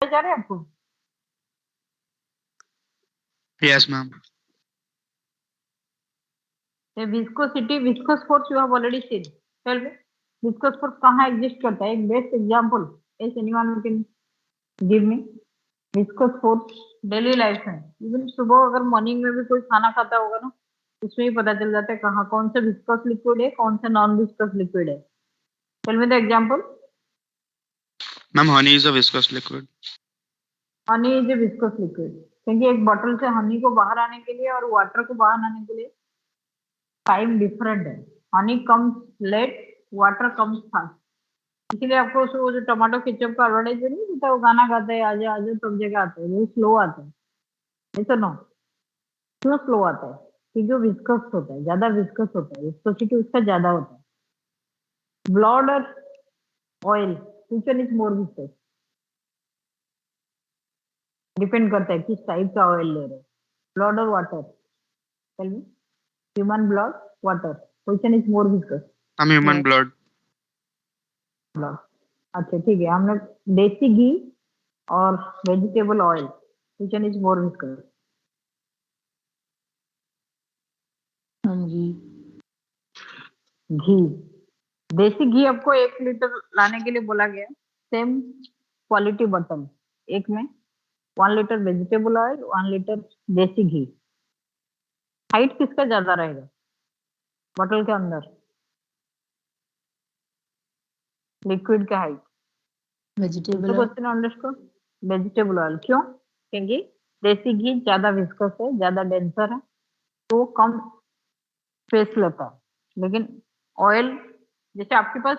समझ आ रहा है आपको? Yes ma'am. Viscosity, viscous force you have already seen. Tell me, viscous force कहाँ एग्जिस्ट करता है? एक best example is anyone who can give me viscous force daily life में। इवन सुबह अगर मॉर्निंग में भी कोई खाना खाता होगा ना, उसमें ही पता चल जाता है कहाँ कौन सा विस्कोस लिक्विड है, कौन सा नॉन विस्कोस लिक्विड है। Tell me the example. Ma'am honey is a viscous liquid. Honey is a viscous liquid, क्योंकि एक बॉटल से हनी को बाहर आने के लिए और वाटर को बाहर आने के लिए टाइम डिफरेंट है। Honey comes late, water comes fast. इसीलिए आपको वो जो टमाटो केचप का एडवर्टाइज नहीं देता, वो गाना गाता है आजा आजा सब जगह आता है, वो स्लो आता है। ऐसा नो, क्यों स्लो आता है? क्योंकि वो विस्कस होता है, ज्यादा विस्कस होता है, विस्कोसिटी उसका ज्यादा होता है। ब्लड और oil, which one is more viscous? Depend करता है किस टाइप का ऑयल ले रहे हो, ब्लड और water. Tell me, human blood, water, which one is more viscous? Ma'am human blood. Blood. अच्छा ठीक है, हमने देसी घी और vegetable oil, which one is more viscous? घी। देसी घी आपको 1 लीटर लाने के लिए बोला गया, सेम क्वालिटी बॉटल, एक में 1 लीटर वेजिटेबल ऑयल, 1 लीटर देसी घी। हाइट किसका ज्यादा रहेगा बॉटल के अंदर? लिक्विड का height. Vegetable question understood? Vegetable oil. क्यों? क्योंकि देसी घी ज्यादा विस्कस है, ज्यादा डेंसर है, तो कम स्पेस लेता है। लेकिन ऑयल, जैसे आपके पास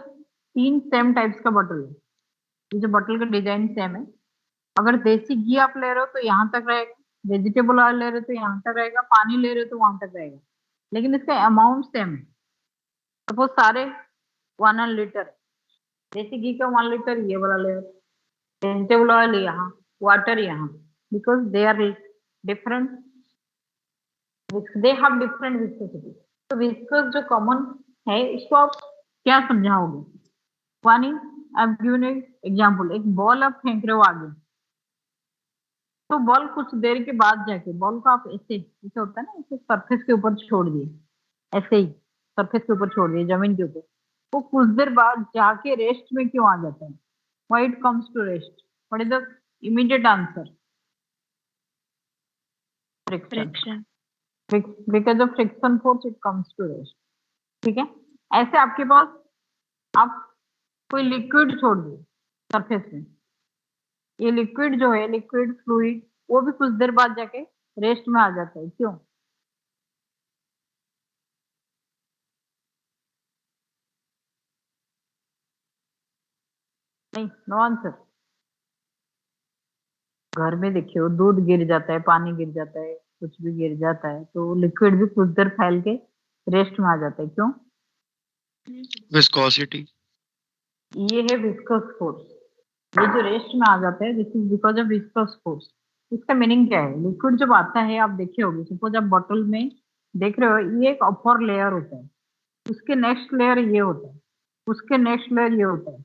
3 सेम टाइप्स का बॉटल है, ये जो बॉटल का डिजाइन सेम है, अगर देसी घी आप ले रहे हो तो यहाँ तक रहेगा, वेजिटेबल ऑयल ले रहे हो तो यहाँ तक रहेगा, पानी ले रहे हो तो वहां तक रहेगा, लेकिन इसका अमाउंट सेम है। सपोज सारे 1 लीटर, देसी घी का 1 लीटर ये वाला लेयर, वेजिटेबल ऑयल यहाँ, वाटर यहाँ, because they are different, they have different viscosity. तो विस्कस जो कॉमन है इसको आप क्या समझाओगे? One is, I have given example, एक बॉल आप फेंक रहे हो आगे, तो बॉल कुछ देर के बाद जाके, बॉल को आप ऐसे, जैसे होता है ना, ऐसे सरफेस के ऊपर छोड़ दिए, ऐसे ही सरफेस के ऊपर छोड़ दिए जमीन के ऊपर, वो कुछ देर बाद जाके रेस्ट में क्यों आ जाता है? Why it comes to rest? What is the immediate answer? Friction. Because of friction force it comes to rest. ठीक है, ऐसे आपके पास आप कोई लिक्विड छोड़ दिए सरफेस में, ये लिक्विड जो है, लिक्विड फ्लूइड, वो भी कुछ देर बाद जाके रेस्ट में आ जाता है। क्यों? नहीं, नो आंसर। घर में देखिए, दूध गिर जाता है, पानी गिर जाता है, कुछ भी गिर जाता है, तो लिक्विड भी कुछ देर फैल के रेस्ट में आ जाता है। क्यों? विस्कोसिटी। ये है विस्कस फोर्स। ये जो रेस्ट में आ जाता है, this is because of viscous force. इसका मीनिंग क्या है? लिक्विड जब आता है, आप देखे होगे, सपोज आप बॉटल में देख रहे हो, ये एक अपर लेयर होता है, उसके नेक्स्ट लेयर ये होता है, उसके नेक्स्ट लेयर ये होता है।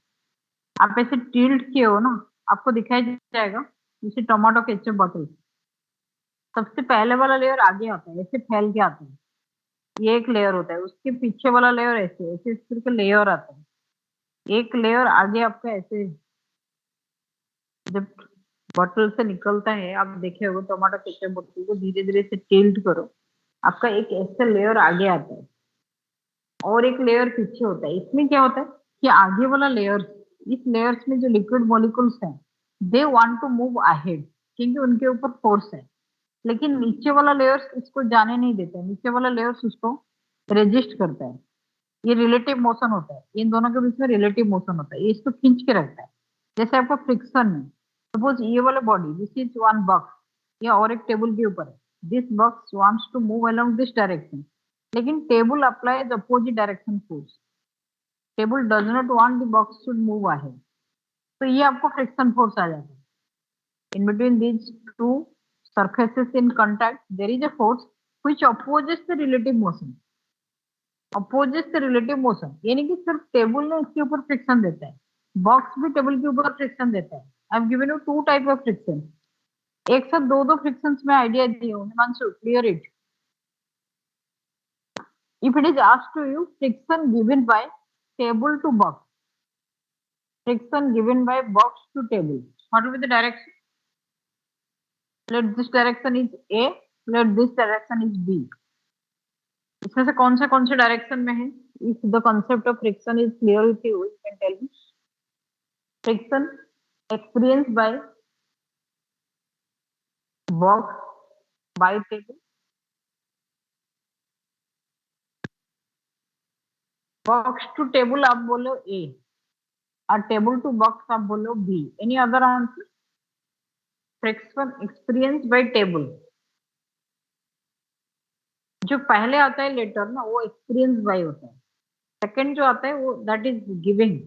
आप ऐसे टिल्ट किए हो ना, आपको दिखाई जाएगा, जैसे टमाटो केचप बॉटल, सबसे पहले वाला लेयर आगे आता है, ऐसे फैल के आता है, ये एक लेयर होता है, उसके पीछे वाला लेयर ऐसे ऐसे इस करके लेयर आता है, एक लेयर आगे आपका ऐसे, जब बॉटल से निकलता है, आप देखे होगे टमाटो केचप बॉटल को धीरे धीरे से टिल्ट करो, आपका एक ऐसा लेयर आगे आता है और एक लेयर पीछे होता है। इसमें क्या होता है कि आगे वाला लेयर, इस लेयर्स में जो लिक्विड मॉलिक्यूल्स हैं, they want to move ahead, क्योंकि उनके ऊपर फोर्स है। लेकिन नीचे वाला लेयर्स इसको जाने नहीं देता है, नीचे वाला लेयर्स उसको रेजिस्ट करता है। ये रिलेटिव मोशन होता है, इन दोनों के बीच में रिलेटिव मोशन होता है, ये इसको खींच के रखता है। जैसे आपका फ्रिक्शन में, सपोज ये वाला body, this is one box, ये और एक टेबल के ऊपर है, this box wants to move along this direction, लेकिन table applies opposite direction force, table does not want the box should move ahead, तो ये आपको फ्रिक्शन फोर्स आ जाता है। In between these two surfaces in contact there is a force which opposes the relative motion, opposes the relative motion, यानी कि सिर्फ table ने इसके ऊपर फ्रिक्शन देता है, बॉक्स भी टेबल के ऊपर फ्रिक्शन देता है, I've given you two type of friction. एक साथ दो फ्रिक्शंस में आइडिया दिए हूँ Himanshu, clear it. If it is asked to you, friction given by table to box, friction given by box to table, what will be the direction? Let this direction is A, let this direction is B. इसमें से कौन से direction में है? If the concept of friction is clear with you, you can tell me. Friction experienced by box by table. Box to table आप बोलो A और table to box आप बोलो B. Any other answer? Friction experienced by table. जो पहले आता है letter ना वो एक्सपीरियंस बाय होता है. सेकंड जो आता है वो that is giving.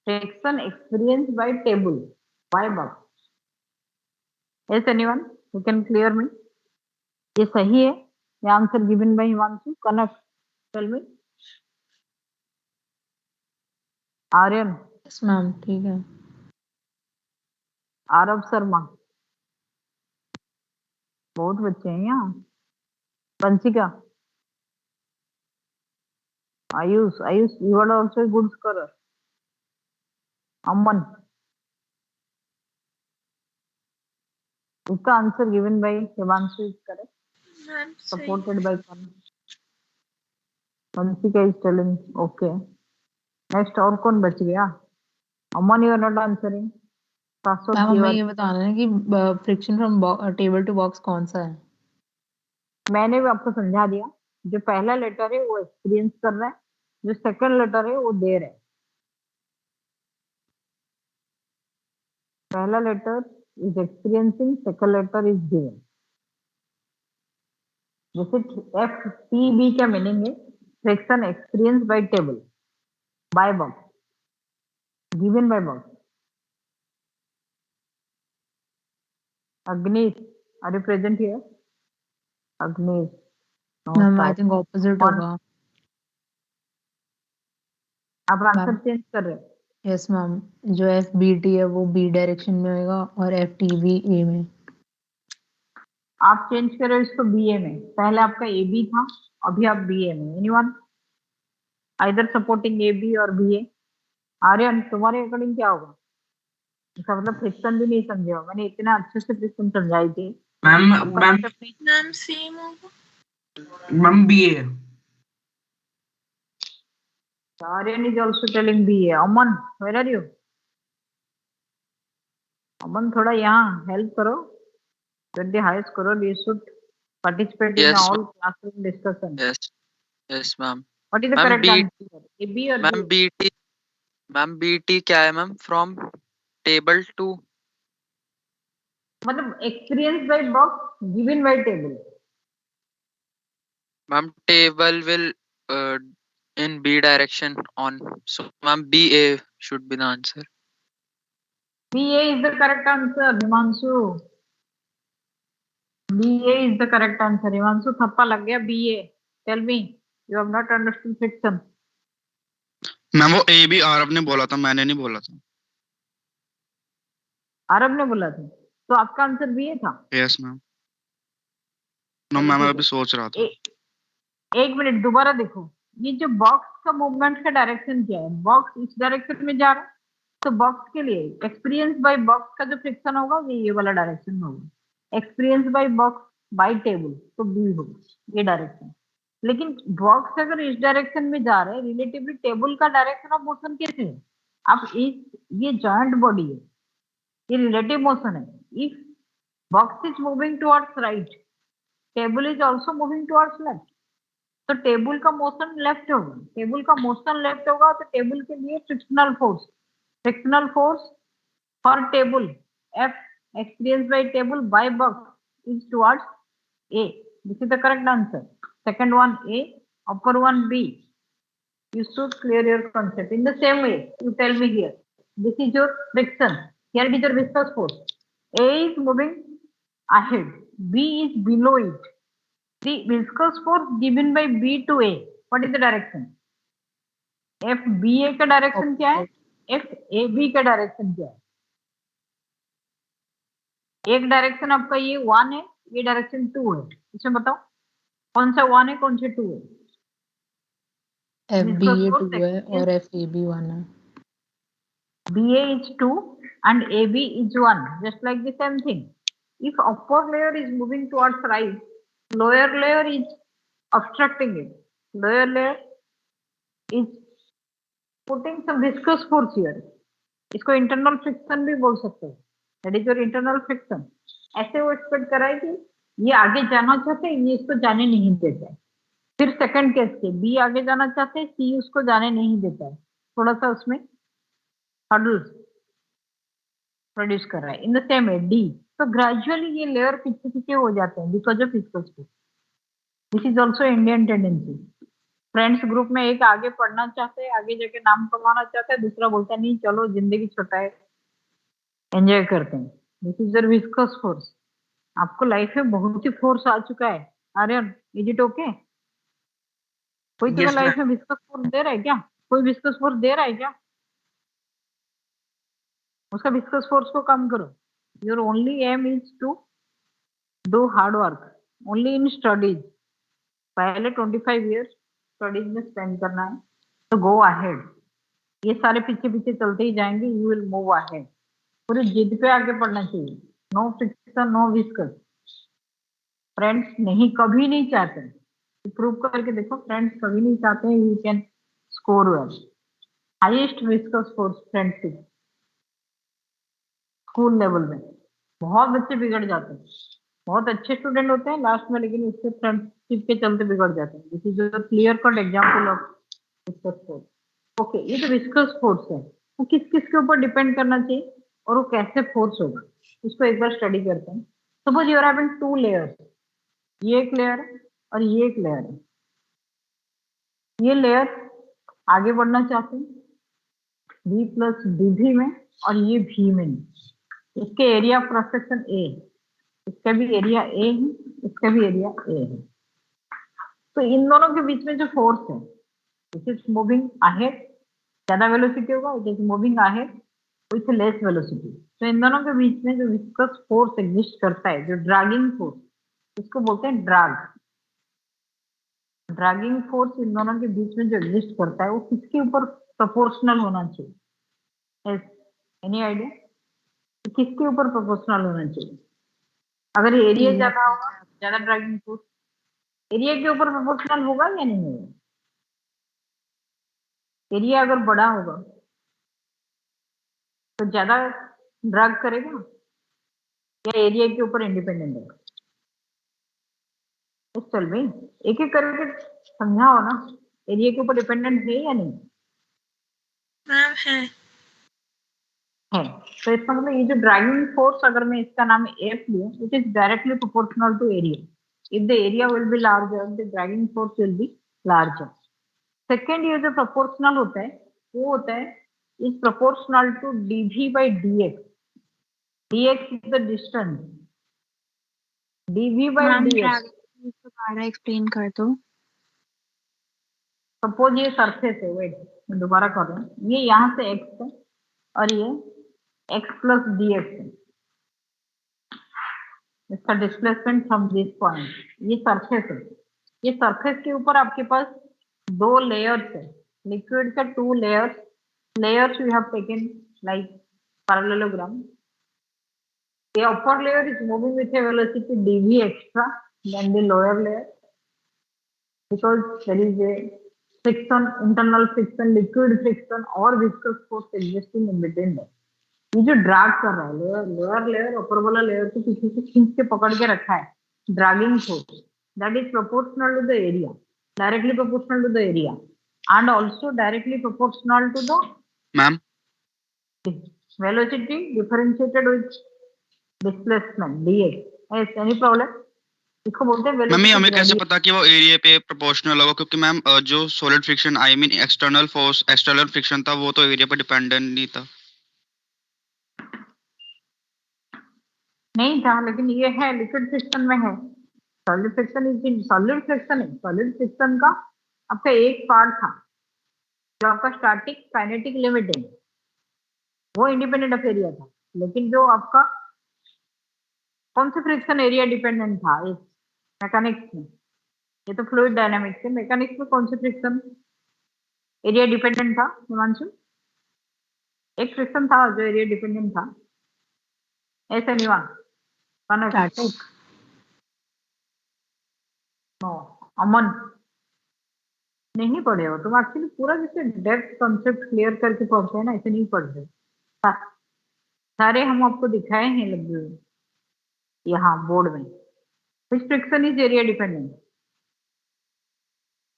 Friction experience by table by box. Yes anyone you can clear me? ये सही है? ये answer given by Himanshu. Kanak tell me. Aryan. Yes ma'am ठीक है. आरव शर्मा. बहुत बच्चे हैं यहाँ. Vanshika. Ayush you are also a good scorer. अमन. इसका answer given by Himanshu is correct. Supported by Vansika is telling okay. Next और कौन बच गया? Aman you are not answering. Ma'am हमें ये बताना है कि friction from table to box कौन सा है? मैंने भी आपको समझा दिया. जो पहला लेटर है वो एक्सपीरियंस कर रहा है, जो सेकंड लेटर है वो दे रहा है. पहला letter is experiencing, second letter is given. जैसे FTB का मीनिंग है friction experience by table by box given by box. Agnish, are you present here? Agnish. Ma'am I think opposite होगा. आप आंसर चेंज कर रहे हैं? Yes ma'am. जो FBT है वो B डायरेक्शन में होगा और FTB A में. आप चेंज करो इसको BA में. पहले आपका AB था, अभी आप BA में. एनीवन आइदर सपोर्टिंग AB और BA. आर्यन तुम्हारे अकॉर्डिंग क्या होगा? इसका मतलब फ्रिक्शन भी नहीं समझे हो. मैंने इतना अच्छे से फ्रिक्शन समझाई थी. मैम सेम होगा. Ma'am BA. Aryan is also telling BA. Aman, where are you? Aman, थोड़ा यहाँ help करो. Get the highest score. You should participate in all classroom discussion. Yes ma'am. What is the correct answer? AB or Ma'am BT. Ma'am BT क्या है ma'am? From table to. मतलब experience by box given by table. Ma'am table will in B direction on. So ma'am BA should be the answer. BA is the correct answer, Himanshu. BA is the correct answer. Himanshu थप्पा लग गया. BA. Tell me, you have not understood friction. Ma'am वो AB आरब ने बोला था, मैंने नहीं बोला था. आरब ने बोला था तो आपका आंसर BA था. Yes ma'am. नो मैम मैं अभी सोच रहा था. एक मिनट दोबारा देखो. ये जो बॉक्स का मूवमेंट का डायरेक्शन क्या है? बॉक्स इस डायरेक्शन में जा रहा है तो बॉक्स के लिए एक्सपीरियंस बाय बॉक्स का जो फ्रिक्शन होगा ये वाला डायरेक्शन होगा. Experience by box by table तो B होगा ये डायरेक्शन. लेकिन बॉक्स अगर इस डायरेक्शन में जा रहा है रिलेटिवली टेबल का डायरेक्शन ऑफ मोशन कैसे है? आप ये जॉइंट बॉडी है, ये रिलेटिव मोशन है. If box is moving towards right, table is also moving towards left. तो टेबल का मोशन लेफ्ट होगा. टेबल का मोशन लेफ्ट होगा तो टेबल के लिए frictional force for table F experience by table by box is towards A. This is the correct answer. Second one A, upper one B. You should clear your concept. In the same way, you tell me here. This is your friction. Here it is your viscous force. A is moving ahead. B is below it. The viscous force given by B to A. What is the direction? FBA का direction क्या है? FAB का direction क्या है? एक direction आपका ये 1 है, ये डायरेक्शन 2 है, इसमें बताओ कौन सा 1 है कौन सा 2 है? FBA Viscous 2 force है और FAB 1 है. BA is 2 and AB is 1, just like the same thing. If upper layer is moving towards right, lower layer is obstructing it. Lower layer is putting some viscous force here. इसको internal friction भी बोल सकते हो. That is your internal friction. ऐसे वो expect करा है कि ये आगे जाना चाहते हैं, ये इसको जाने नहीं देता है. फिर सेकंड केस के बी आगे जाना चाहते हैं, सी उसको जाने नहीं देता है. थोड़ा सा उसमें हर्डल्स प्रोड्यूस कर रहा है. इन द सेम है डी. तो ग्रेजुअली ये लेयर पीछे पीछे हो जाते हैं because of viscous force. This is also Indian tendency. Friends group में एक आगे पढ़ना चाहते हैं, आगे जाके नाम कमाना चाहता है, दूसरा बोलता है नहीं चलो जिंदगी छोटा है, एंजॉय करते हैं. This is your viscous force. आपको लाइफ में बहुत ही फोर्स आ चुका है. Aryan, is it okay? कोई तुम्हें Yes, लाइफ ma'am. में विस्कस फोर्स दे रहा है क्या? कोई विस्कस फोर्स दे रहा है क्या? उसका विस्कस फोर्स को कम करो. Your only aim is to do hard work only in studies. पहले 25 ईयर्स स्टडीज में स्पेंड करना है, तो गो अहेड. ये सारे पीछे पीछे चलते ही जाएंगे, यू विल मूव अहेड. पूरी जिद पे आगे बढ़ना चाहिए. No friction, no viscous. Friends नहीं, कभी नहीं चाहते. प्रूव करके देखो, फ्रेंड्स कभी नहीं चाहते you can score well. Highest viscous force friendship school level में. बहुत बच्चे बिगड़ जाते हैं. बहुत अच्छे स्टूडेंट होते हैं लास्ट में, लेकिन उसके फ्रेंडशिप के चलते बिगड़ जाते हैं. This is a clear cut example of viscous force. Okay, ये जो विस्कस फोर्स है वो किस किस के ऊपर डिपेंड करना चाहिए और वो कैसे फोर्स होगा, इसको एक बार स्टडी करते हैं. Suppose you are having 2 layers. ये एक लेयर है और ये एक लेयर है. ये लेयर आगे बढ़ना चाहते हैं V प्लस DV में, और ये V में. इसके area of cross section A, इसका भी एरिया A है, इसका भी एरिया A है. तो इन दोनों के बीच में जो फोर्स है, इट इज मूविंग अहेड. ज्यादा वेलोसिटी होगा, it is moving ahead with less velocity. तो इन दोनों के बीच में जो विस्कस फोर्स एग्जिस्ट करता है, जो ड्रैगिंग फोर्स, इसको बोलते हैं ड्रैग. ड्रैगिंग फोर्स इन दोनों के बीच में जो एग्जिस्ट करता है वो किसके ऊपर प्रोपोर्शनल होना चाहिए? एनी आइडिया किसके ऊपर प्रोपोर्शनल होना चाहिए? अगर एरिया ज्यादा होगा, ज्यादा ड्रैगिंग फोर्स एरिया के ऊपर प्रोपोर्शनल होगा या नहीं होगा? एरिया अगर बड़ा होगा तो ज्यादा ड्रैग करेगा या एरिया के ऊपर इंडिपेंडेंट होगा? चल भाई, एक एक करके समझाओ ना. एरिया के ऊपर डिपेंडेंट है या नहीं मैम है. है? तो इसका मतलब ये जो ड्रैगिंग फोर्स, अगर मैं इसका नाम एफ लूं, it is directly proportional to area. If the area will be larger, the dragging force will be larger. Second, ये जो प्रोपोर्शनल होता है वो होता है is proportional to dv by dx. dx is the distance. dv by dx. दोबारा explain कर दो. सपोज ये सरफेस है, वेट मैं दोबारा कर रहा हूँ. ये यहाँ से x है और ये x प्लस dx है. इसका डिस्प्लेसमेंट फ्रॉम दिस पॉइंट, ये सरफेस है. ये सरफेस के ऊपर आपके पास 2 लेयर्स है. लिक्विड का 2 layers we have taken like parallelogram. The upper layer is moving with a velocity dv extra than the lower layer because there is a friction, internal friction, liquid friction or viscous force existing in between them. ये जो drag कर रहा है lower layer ऊपर वाला layer को पीछे से खींच के पकड़ के रखा है, dragging force, that is proportional to the area, directly proportional to the area and also directly proportional to the Ma'am, velocity differentiated with displacement dx. Yes, any problem? इसको बोलते हैं मैम velocity हमें कैसे gradient. पता कि वो area पे proportional होगा? क्योंकि मैम जो solid friction I mean external force, external friction था, वो तो एरिया पे डिपेंडेंट नहीं था. नहीं था, लेकिन ये है लिक्विड फ्रिक्शन में है. Solid friction is solid friction है. सॉलिड फ्रिक्शन का आपका एक पार्ट था जो आपका स्टैटिक काइनेटिक लिमिटिंग, वो इंडिपेंडेंट ऑफ एरिया था. लेकिन जो आपका कौन से फ्रिक्शन एरिया डिपेंडेंट था इस मैकेनिक्स में? ये तो फ्लूइड डायनामिक्स है, मैकेनिक्स में कौन से फ्रिक्शन एरिया डिपेंडेंट था हिमांशु? एक फ्रिक्शन था जो एरिया डिपेंडेंट था, ऐसा नहीं हुआ? स्टैटिक। नो, अमन नहीं पढ़े हो तुम एक्चुअली। पूरा जैसे डेप्थ कंसेप्ट क्लियर करके पढ़ते हैं ना, ऐसे नहीं पढ़ते। सारे हम आपको दिखाए हैं लगे हुए यहाँ बोर्ड में। Which friction is area dependent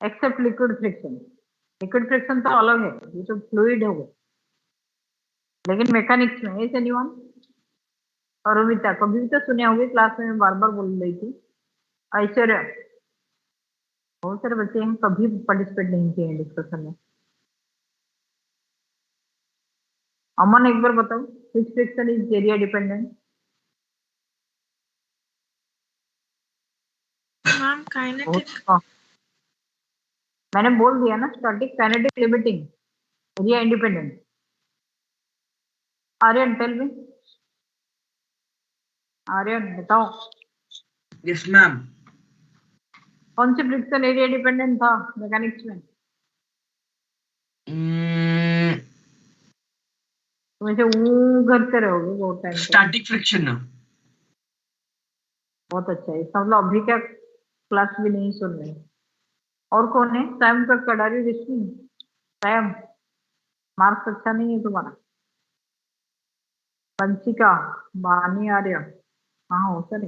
except liquid friction? Liquid friction तो अलग है, ये तो फ्लूइड हो गया। लेकिन मैकेनिक्स में ऐसे नहीं हुआ। और अमिता कभी भी तो सुने होंगे, क्लास में मैं बार बार बोल रही थी। ऐश्वर्या, बहुत सारे बच्चे हैं कभी पार्टिसिपेट नहीं किए हैं डिस्कशन में। अमन एक बार बताओ, which friction is area dependent? Ma'am kinetic. मैंने बोल दिया ना, static, kinetic, limiting, area independent. Aryan tell me, Aryan बताओ Yes, ma'am. कौन से फ्रिक्शन एरिया डिपेंडेंट था मैकेनिक्स में? तुम ऐसे ऊ करते रहोगे बहुत टाइम तक। Static friction. बहुत अच्छा है, इसका मतलब अभी क्या क्लास भी नहीं सुन रहे। और कौन है? सैम का कडारी ऋषि। सैम, मार्क्स अच्छा नहीं है तुम्हारा। पंचिका, बानी आर्य, कहाँ हो सर?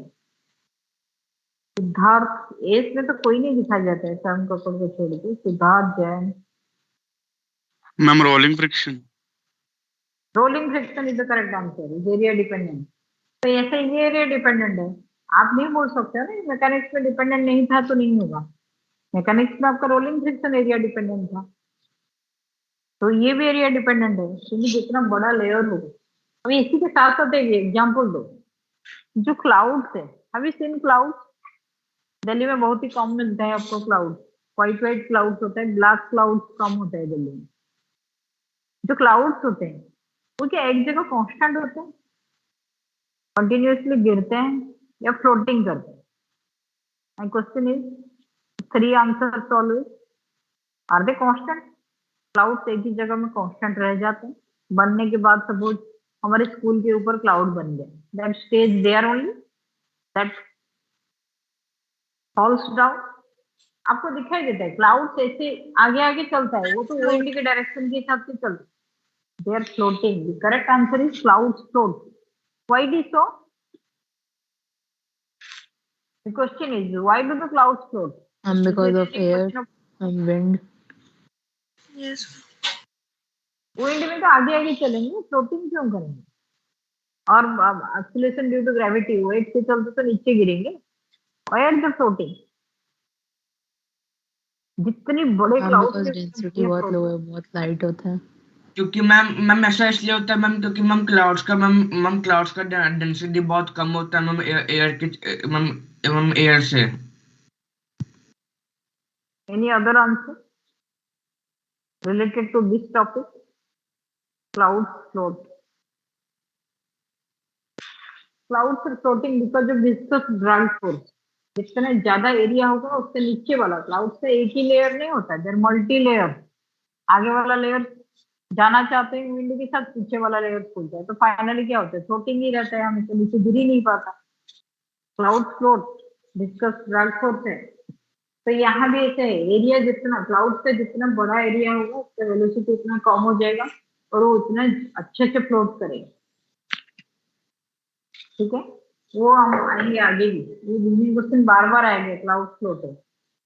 सिद्धार्थ, एस में तो कोई नहीं दिखाई जाता है सैम कपूर को छोड़ के। Siddharth Jain. Ma'am rolling friction. Rolling friction is the correct answer, is area dependent. तो ऐसे ये एरिया डिपेंडेंट है, आप नहीं बोल सकते हो ना मैकेनिक्स में डिपेंडेंट नहीं था तो नहीं होगा। मैकेनिक्स में आपका रोलिंग फ्रिक्शन एरिया डिपेंडेंट था, तो ये भी एरिया डिपेंडेंट है क्योंकि जितना बड़ा लेयर होगा। अभी इसी के साथ साथ एक एग्जाम्पल दो, जो क्लाउड्स है, अभी सीन क्लाउड्स दिल्ली में बहुत ही कम मिलता है आपको। क्लाउड व्हाइट व्हाइट क्लाउड्स होता है, ब्लैक क्लाउड्स कम होता है दिल्ली में। जो क्लाउड्स होते हैं वो क्या एक जगह कांस्टेंट होते हैं, कंटिन्यूअसली गिरते हैं या फ्लोटिंग करते हैं? My question is 3 answers always. Are they constant? Clouds एक ही जगह में कांस्टेंट रह जाते हैं बनने के बाद। सपोज हमारे स्कूल के ऊपर क्लाउड बन गया, that stage there only, that falls down. आपको दिखाई देता है क्लाउड्स ऐसे आगे आगे चलता है, वो तो विंड के डायरेक्शन के हिसाब से चलता है। They are floating. The correct answer is clouds float. Why it is so? The question is why do the clouds float? Because of air and wind. Yes wind में तो आगे आगे चलेंगे, फ्लोटिंग क्यों करेंगे? और acceleration due to gravity, weight के चलते तो नीचे गिरेंगे। Why are they floating? जितनी बड़े क्लाउड Because density बहुत low है, बहुत light होता है। क्योंकि मैम ऐसा इसलिए होता है मैम क्योंकि मैम क्लाउड्स का डेंसिटी बहुत कम होता है मैम एयर के मैम एयर से। Any other answer related to this topic? Clouds float. Clouds are floating because of viscous drag force. जितना ज्यादा एरिया होगा उससे नीचे वाला क्लाउड से एक ही लेयर नहीं होता, देयर मल्टी लेयर। आगे वाला लेयर जाना चाहते हैं विंड के साथ, पीछे वाला लेयर खुलता है, तो फाइनली क्या होता है? फ्लोटिंग ही रहता है, हमें तो नीचे गिर ही नहीं पाता। Cloud float, viscous drag force है। तो यहाँ भी ऐसे है, एरिया जितना क्लाउड से जितना बड़ा एरिया होगा उसका वेलोसिटी उतना कम हो जाएगा और वो उतना अच्छे से फ्लोट करेगा। ठीक है, वो हम आएंगे आगे भी, ये क्वेश्चन बार बार आएंगे। क्लाउड फ्लोट है।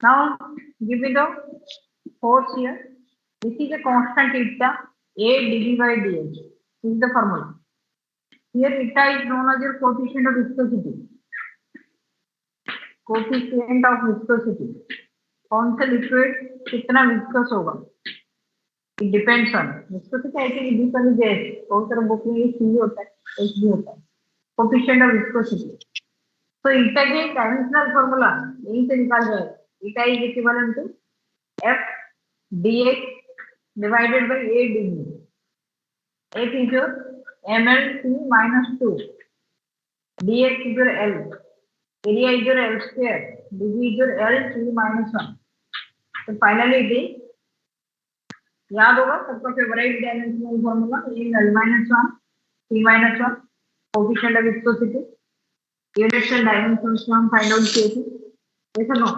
Now give me the force here, this is a constant eta a dv by dh, this is the formula. Here eta is known as your coefficient of viscosity, coefficient of viscosity। कौन सा liquid कितना viscous होगा, it depends on viscosity. I think D पर जे बहुत सारे book में ये सी होता है, एच भी होता है, कोएफिशिएंट ऑफ विस्कोसिटी। तो ईटा के डायमेंशनल फार्मूला यहीं से निकाल जाएगा। Eta is equivalent to F dx divided by a dv। f is your ml t minus 2, dx is your L, area is your L square, dv is your L t minus 1. तो finally D याद होगा सबका favourite dimensional formula ये L minus 1 t minus 1 coefficient of viscosity units and dimensions को हम find out किए थे ऐसा नो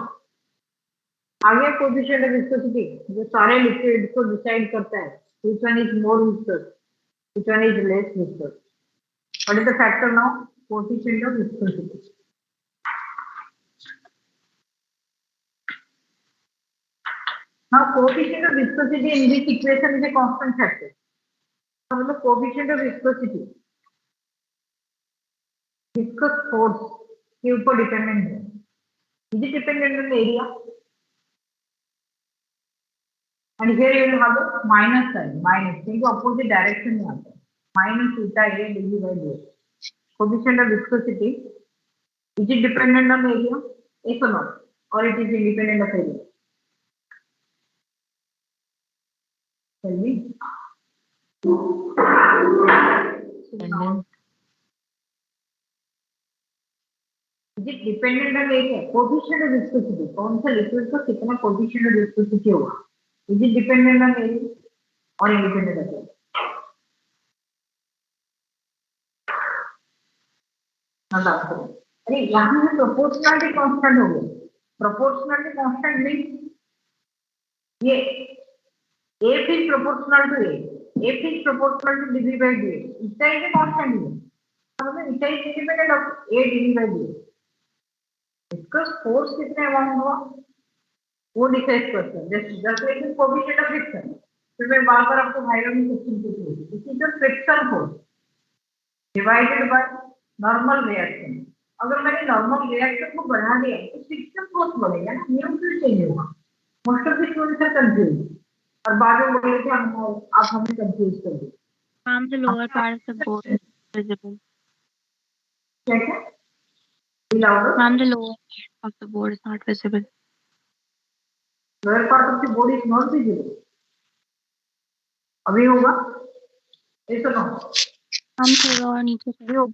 आगे कोएफिशिएंट ऑफ विस्कोसिटी जो सारे लिक्विड को डिसाइड करता है which one is more viscous, which one is less viscous. What is the factor now? Coefficient of viscosity. Now coefficient of viscosity in this equation is a constant factor. मतलब coefficient of viscosity viscous force के ऊपर dependent है. Is it dependent on the area? And here you will have a minus sign, minus, क्योंकि opposite direction में आता है. Minus theta A dv by dx. Coefficient of viscosity, is it dependent on the area? Yes or no? Or it is independent of area? Tell me. Is it dependent on area? Coefficient of viscosity, कौन सा liquid का कितना coefficient of viscosity होगा? Is it dependent on area or independent of area? अरे यहाँ पे proportionality constant हो गई. प्रोपोर्शनलिटी कांस्टेंट मींस ये F is proportional to A, F is proportional to dv by dx. इसका एक कांस्टेंट है. मतलब इसका एक independent of A dv by dx. इसका फोर्स कितने अमाउंट हुआ वो डिसाइड करते हैं. Just like coefficient of friction. फिर मैं बार-बार आपको हाइड्रोलिक में क्वेश्चन पूछूंगी. This is the friction force divided by normal reaction. अगर मैंने नॉर्मल रिएक्शन को बढ़ा दिया तो फ्रिक्शन फोर्स बढ़ेगा ना. न्यू क्यों चेंज होगा? Most of the students are confuse और बाद में बोले थे हम आप हमें कंफ्यूज कर दिए. Ma'am, the lower part of the board is visible. क्या क्या? louder. Ma'am, the lower part of the board is not visible. Lower part of the body is not visible. अभी होगा? ऐसा ना. Ma'am, थोड़ा और नीचे करो.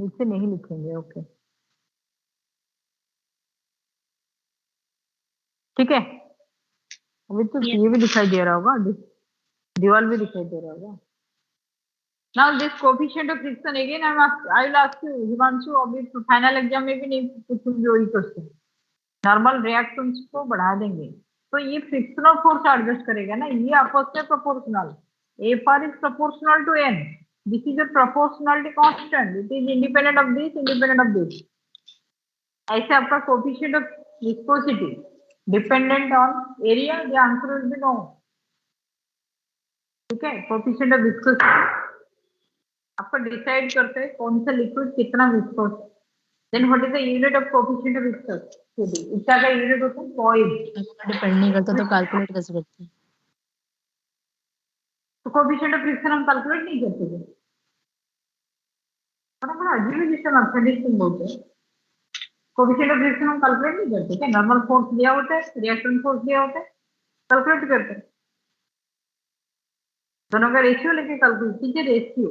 नीचे नहीं लिखेंगे. ओके ठीक है. अभी तो Yes. ये भी दिखाई दे रहा होगा. दीवार भी दिखाई दे रहा होगा. Now this coefficient of friction again I will ask you Himanshu. अभी फाइनल एग्जाम में भी नहीं पूछूंगी वही क्वेश्चन. नॉर्मल रिएक्शंस को बढ़ा देंगे तो ये फ्रिक्शनल फोर्स एडजस्ट करेगा ना. ये आपस में proportional. F r is proportional to n. This is a proportionality constant. It is independent of this, independent of this. ऐसे आपका coefficient of viscosity dependent on area. The answer will be no. ठीक है. coefficient of viscosity आपको decide करते हैं कौन सा liquid कितना viscous. Then what is the unit of coefficient of viscosity? इसका का यूनिट होता है पॉइंट. डिपेंड नहीं करता तो कैलकुलेट कैसे करते हैं? तो कोएफिशिएंट ऑफ फ्रिक्शन हम कैलकुलेट नहीं करते थे. बड़ा अजीब जिससे मैथमेटिक्स बोलते हैं. कोएफिशिएंट ऑफ फ्रिक्शन हम कैलकुलेट नहीं करते क्या? नॉर्मल फोर्स दिया होता है, रिएक्शन फोर्स दिया होता है, कैलकुलेट करते हैं. दोनों का रेशियो लेके कैलकुलेट कीजिए. रेशियो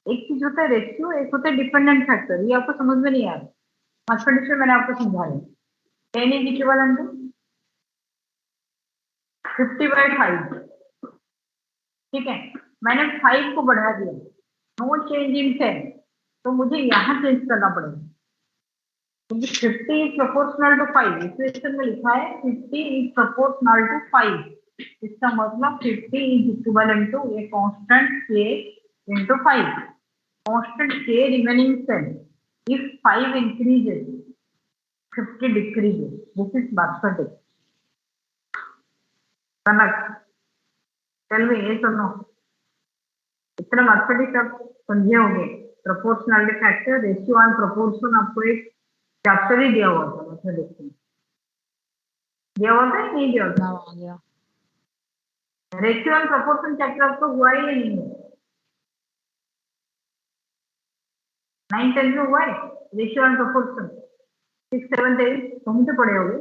एक चीज होता है रेशियो, एक होता है डिपेंडेंट फैक्टर. ये आपको समझ में नहीं आ रहा. मैथमेटिक्स में मैंने आपको समझाया 10 इज इक्विवेलेंट टू 50/5. ठीक है. मैंने 5 को बढ़ा दिया. No change in 10. तो मुझे यहाँ चेंज करना पड़ेगा क्योंकि 50 इज प्रोपोर्शनल टू 5. इक्वेशन में लिखा है 50 इज प्रोपोर्शनल टू 5. इसका मतलब 50 is equivalent to a constant k into 5. Constant k remaining same. If 5 increases, 50 decreases. This is mathematics. Connect. Tell me yes or no. इतना mathematics आप समझे होंगे. Proportionality factor, ratio and proportion आपको एक chapter ही दिया हुआ था मैथमेटिक्स में. दिया हुआ था नहीं दिया हुआ आ गया. था? रेशियो एंड प्रोपोर्शन चैप्टर आपको हुआ ही नहीं है. 9th 10th में हुआ है ratio and proportion. 6th 7th 8th कहीं तो पढ़े होगे.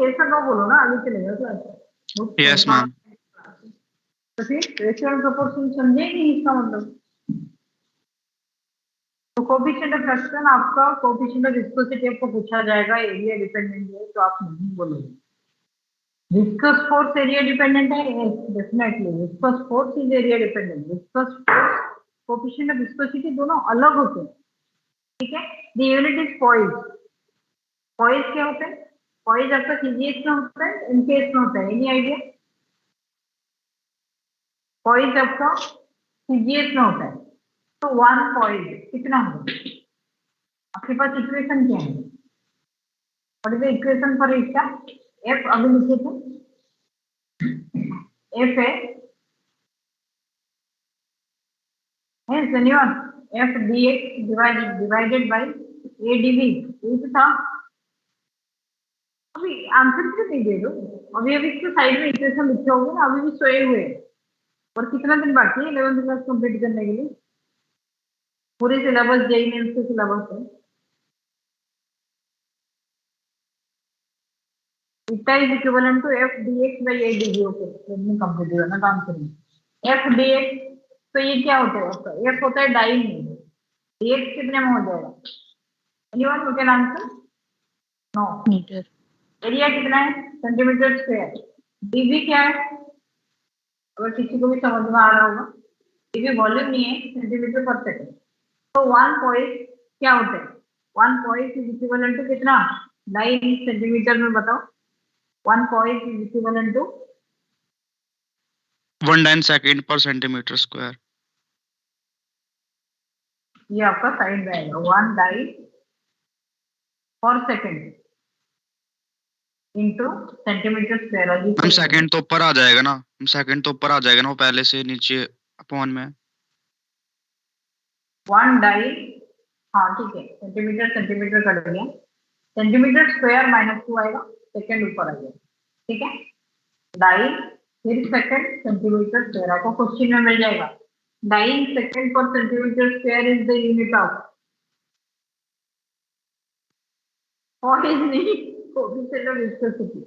ऐसा ना बोलो ना, आगे चलेगा क्लास. Yes, ma'am. तो फिर रेशियो एंड प्रोपोर्शन समझे नहीं इसका मतलब। तो कोएफिशिएंट ऑफ फ्रैक्शन आपका कोएफिशिएंट ऑफ विस्कोसिटी आपको पूछा जाएगा, एरिया डिपेंडेंट है तो आप नहीं बोलोगे। विस्कस फोर्स एरिया डिपेंडेंट है, yes definitely viscous force is area dependent. Viscous force coefficient of viscosity दोनों अलग होते हैं, ठीक है। The unit is poise. Poise क्या होता है? पॉइज आपका सीजीएस में होता है, एमकेएस में होता है, एनी आइडिया? पॉइज आपका सीजीएस में होता है, तो 1 पॉइज कितना होगा? आपके पास इक्वेशन क्या है? What is the equation for इसका? एफ अभी लिखे थे, एफ है anyone F dx divided by a dv, ये तो था। अभी आंसर क्यों नहीं दे दो? अभी इसके साइड में इक्वेशन लिखे होंगे ना, अभी भी सोए हुए हैं। और कितना दिन बाकी है 11th क्लास कंप्लीट करने के लिए? पूरे सिलेबस जेईई मेंस के सिलेबस है। इतना is equivalent to f dx by a dv। Okay let complete करना काम करेंगे। f dx तो ये क्या होता है? आपका f होता है डाई में, dx कितने में हो जाएगा? Anyone who can answer? No. Metre. Area कितना है? Centimetre square. dv क्या है? अगर किसी को भी समझ में आ रहा होगा, dv वॉल्यूम नहीं है, सेंटीमीटर पर सेकंड। तो 1 पॉइंट क्या होता है? 1 पॉइंट इज इक्विवेलेंट टू कितना? डाई सेंटीमीटर में बताओ। 1 point is equivalent to 1 dyne second पर सेंटीमीटर स्क्वायर। ये आपका साइड रहेगा 1 डाई पर सेकंड इनटू सेंटीमीटर स्क्वायर। हम सेकंड तो ऊपर आ जाएगा ना, हम सेकंड तो ऊपर आ जाएगा ना, वो पहले से नीचे अपॉन में 1 डाई, हाँ ठीक है, सेंटीमीटर सेंटीमीटर कट गया, सेंटीमीटर स्क्वायर -2 आएगा, सेकंड ऊपर आ गया, ठीक है। डाई फिर सेकंड सेंटीमीटर स्क्वायर आपको क्वेश्चन में मिल जाएगा। डाई सेकंड पर centimetre square is the unit of poise नहीं, कोएफिशिएंट ऑफ विस्कोसिटी।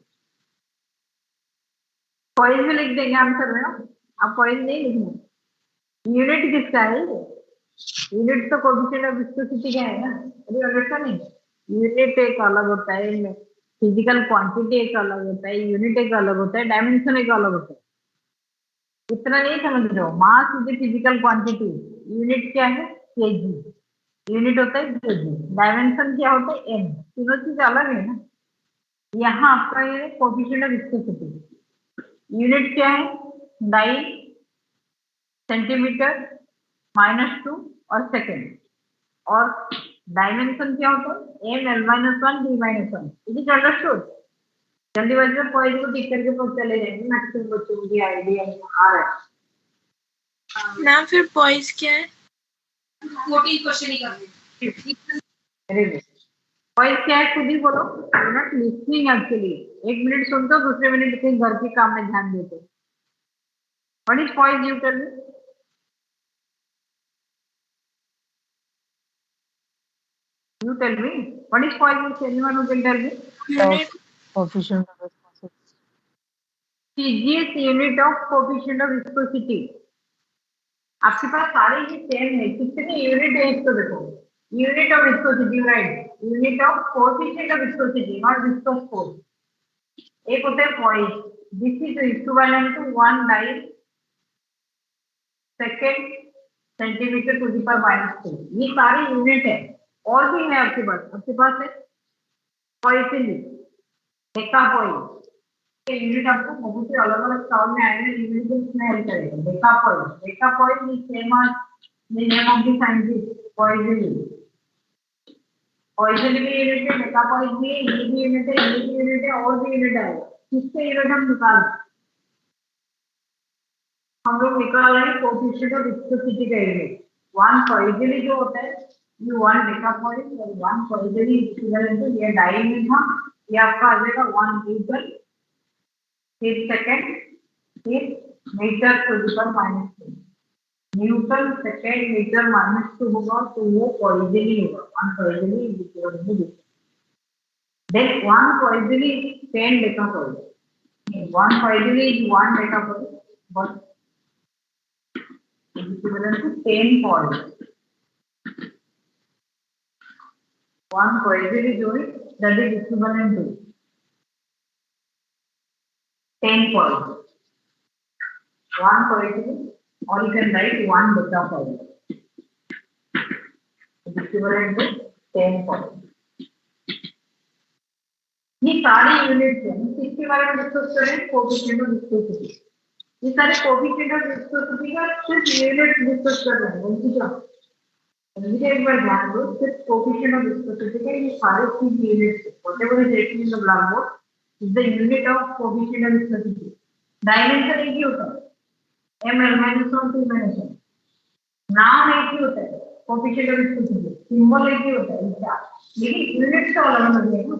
पॉइज में लिख देंगे आंसर में ना, आप पॉइज नहीं लिखना। यूनिट किसका है? यूनिट तो कोएफिशिएंट ऑफ विस्कोसिटी का है ना। अरे अंडरस्टैंड नहीं? यूनिट एक अलग होता है, फिजिकल क्वांटिटी एक अलग होता है, यूनिट एक अलग होता है, डायमेंशन एक अलग होता है। इतना नहीं समझ रहे हो? Mass is physical quantity, unit क्या है? केजी, यूनिट होता है केजी, डायमेंशन क्या होता है? एम। तीनों चीज अलग है ना। यहाँ आपका ये कोएफिशिएंट ऑफ विस्कोसिटी, यूनिट क्या है? डाई सेंटीमीटर -2 और सेकंड, और डायमेंशन क्या होता है? M l-1 d-1। It is understood. जल्दीबाजी में पॉइंट को टिक करके पहुंच चले जाएंगे, मैक्सिमम बच्चों को भी आइडिया आ रहा है। मैम फिर पॉइज क्या है? 14 क्वेश्चन ही कर पॉइंट क्या है खुद ही बोलो। Not listening actually. 1 मिनट सुनते हो, दूसरे मिनट कहीं घर के काम में ध्यान देते हो। What is point? You tell me. You tell me. What is point? Anyone who can tell me? Unit coefficient of viscosity. CGS unit of coefficient of viscosity। आपके पास सारे ही सेम है, कितने यूनिट है इसको देखो। Unit of viscosity, right, unit of coefficient of viscosity, not viscous force. एक होता है point, this is equivalent to 1 dyne second centimetre to the power -2। ये सारे यूनिट है। और भी है आपके पास है पॉइसिली, डेकापॉइज। यूनिट आपको बहुत से अलग अलग साउंड में आएगा, यूनिट इसमें हेल्प करेगा। Decapoise is same as the name of the scientist Poiseuille. Poiseuille भी यूनिट है, डेकापॉइज भी, ये भी यूनिट है, ये भी यूनिट है, और भी यूनिट आएगा। किससे यूनिट हम निकाल, हम लोग निकाल रहे हैं कोएफिशिएंट ऑफ विस्कोसिटी का यूनिट। 1 पॉइसिली जो होता है ये 1 डेकापॉइज और 1 पॉइसिली इक्विवेलेंट टू, ये डाई में था, ये आपका आ जाएगा 1 न्यूटन, फिर सेकंड, फिर metre to the power -2। Newton second metre -2 होगा तो वो पॉइसिली होगा। 1 Poiseuille is equivalent to this. Then 1 Poiseuille 10 decapoise. 1 Poiseuille is 1 decapoise, but equivalent to 10 points. One cohesive unit that is equivalent to 10 points. One cohesive, or you can write one data point. Is equivalent to 10 points. ये सारे units हैं, किसके बारे में discuss करें? Coefficient of viscosity. ये सारे coefficient of viscosity का सिर्फ यूनिट डिस्कस कर रहे हैं, ठीक है? मुझे एक बार ध्यान दो, सिर्फ कोएफिशिएंट ऑफ विस्कोसिटी का ये सारे तीन units, whatever is written in the blackboard is the unit of coefficient of viscosity. Dimension एक ही होता है, ml माइनस 1 2 माइनस 1। नाम एक ही होता है, कोएफिशिएंट ऑफ विस्कोसिटी, सिंबल एक ही होता है, क्या? लेकिन यूनिट्स तो अलग-अलग है ना।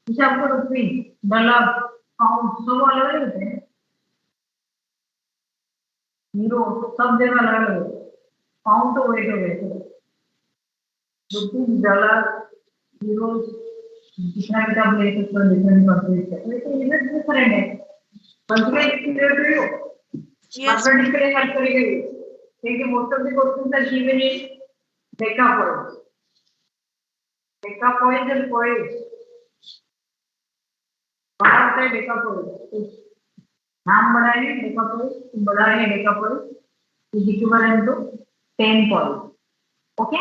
जैसे आपको रुपी, डॉलर, पाउंड सब अलग अलग होते हैं, यूरो सब जगह अलग अलग होते हैं। पाउंड तो वही हो गए, रुपी, डॉलर, यूरो जितना भी आप ले सकते हो डिफरेंट कंट्रीज से, लेकिन यूनिट डिफरेंट है। कंट्रीज क्लियर कर लो, कंट्रीज के लिए हेल्प करेगी, क्योंकि most of the questions are given in deca points and points. बड़ा होता है डेका पॉइंट, नाम बड़ा है डेका पॉइंट, बड़ा है deca point is equivalent to 10 point. Okay,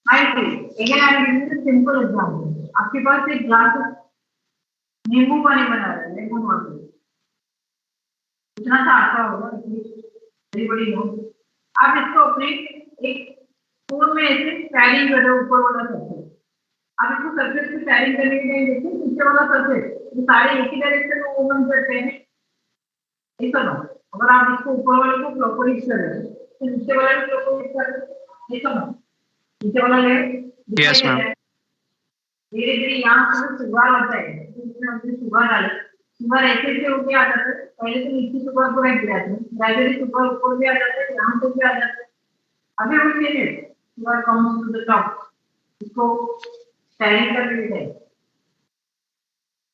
I see again I am giving you simple example. आपके पास एक ग्लास नींबू पानी बना रहा है, लेमन वाटर, इतना सा आता होगा, बड़ी बड़ी नो। आप इसको अपने एक स्पून में ऐसे कैरी कर रहे हो, ऊपर वाला सरफेस। आप इसको सरफेस पे कैरी करने के लिए देखिए, नीचे वाला सरफेस ये सारे एक ही डायरेक्शन में मूवमेंट करते हैं, ऐसा ना। अगर आप इसको ऊपर वाले को क्लॉकवाइज कर रहे हैं तो नीचे वाला भी क्लॉकवाइज कर रहे हैं, ऐसा ना। नीचे वाला ले, यस मैम। धीरे धीरे यहाँ से सुगार आता है, इसमें हमने सुगार डाला, सुगार ऐसे ऐसे होके आ जाता है। पहले तो नीचे सुगार पूरा गिरा था, ग्रेजुअली सुगार ऊपर भी आ जाता है, यहाँ पे भी आ जाता है। अभी हम ये sugar comes to the top, इसको स्टैंडिंग कर लेते हैं।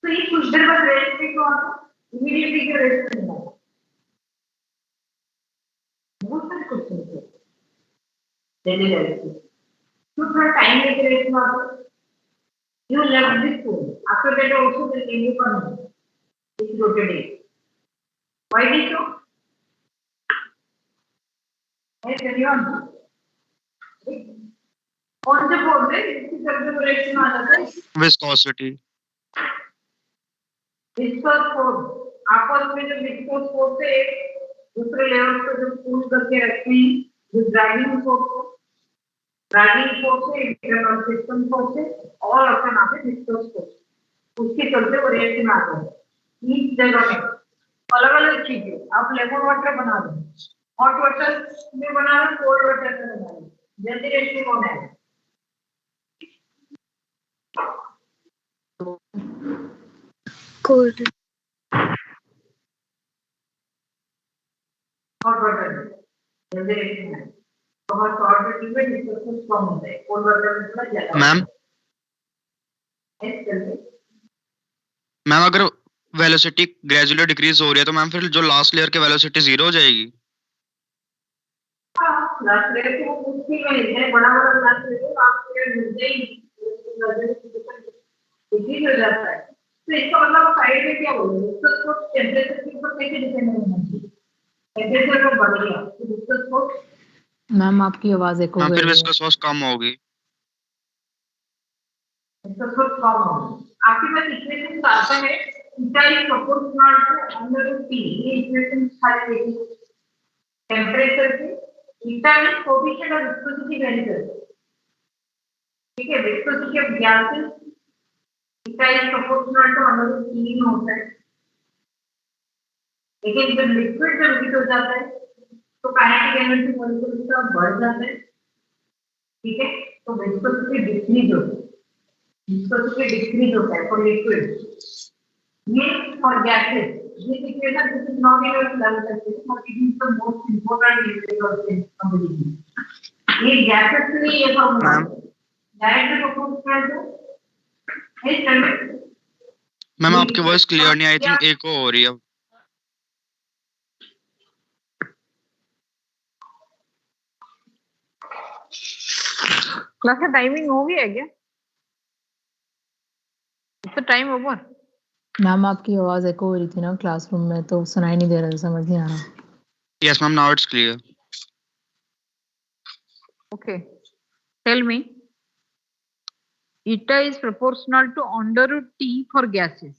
तो ये कुछ देर बाद रेस्ट पे क्या होता है? इमीडिएटली के रेस्ट पे जाता है। बहुत सारे क्वेश्चन है डेली लाइफ में, तो थोड़ा टाइम लेके रेस्ट में आता है। You left this school. After that also the new one is rotated. Why is so? Yes, everyone. कौन से बोर्ड में इसकी सर्कुलेशन आ जाता है? विस्कोसिटी। विस्कोस फोर्स, आपस में जो विस्कोस फोर्स से दूसरे लेवल पे जो पुल करके रखते हैं, जो ड्राइविंग फोर्स है, इंटरनल सिस्टम फोर्स है, और अपने नाम पे विस्कोस फोर्स, उसके चलते वो रिएक्शन आता है। इस जगह में अलग अलग चीजें, आप लेमन वाटर बना रहे हैं, हॉट वाटर में बना रहे हैं, कोल्ड वाटर में बना रहे हैं, जल्दी रिएक्शन होना है। Cold. हॉट वाटर में जल्दी रिएक्शन है, बहुत शॉर्ट वाटर में डिस्कशन कम होता है, कोल्ड वाटर में थोड़ा ज्यादा। मैम अगर वेलोसिटी ग्रेजुअली डिक्रीज हो रही है तो मैम फिर जो लास्ट लेयर की वेलोसिटी 0 हो जाएगी। हाँ, लास्ट लेयर को मुश्किल में लेते हैं, बड़ा लास्ट लेयर को आप लेयर मिलते ही डिक्रीज हो जाता है। तो इसका मतलब साइड में क्या बोलोगे? तो टेम्परेचर के ऊपर कैसे डिपेंड होना चाहिए? टेम्परेचर को बढ़ गया तो डिस्कस को मैम आपकी आवाज एको हो फिर गई है। विस्कोस फोर्स कम होगी। डिस्कस को कम होगा। आपके पास इक्वेशन आता है, theta is proportional to under root T. ये इक्वेशन सारे देखिए, टेम्परेचर के theta is coefficient of viscosity vary करते हैं, ठीक है? Viscosity of gases theta is proportional to under root T होता है। लेकिन जब लिक्विड जब हीट हो जाता है तो काइनेटिक एनर्जी मॉलिक्यूल का बढ़ जाता है, ठीक है? तो विस्कोसिटी डिक्रीज होती है, विस्कोसिटी डिक्रीज होता है फॉर लिक्विड। ये फॉर गैसेस, ये equation this is not in learn करते हैं, but it is the most important equation completely. ये गैसेस के लिए ये फॉर्मूला है, डायरेक्टली प्रोपोर्शनल टू इस टर्म। मैम आपकी वॉइस क्लियर नहीं, आई थिंक एको हो रही है। क्लास का टाइमिंग हो गया है क्या? तो टाइम ओवर। मैम आपकी आवाज एको हो रही थी ना क्लासरूम में, तो सुनाई नहीं दे रहा था, समझ नहीं आ रहा। Yes, ma'am. Now it's clear. Okay. Tell me. Eta is proportional to under root T for gases.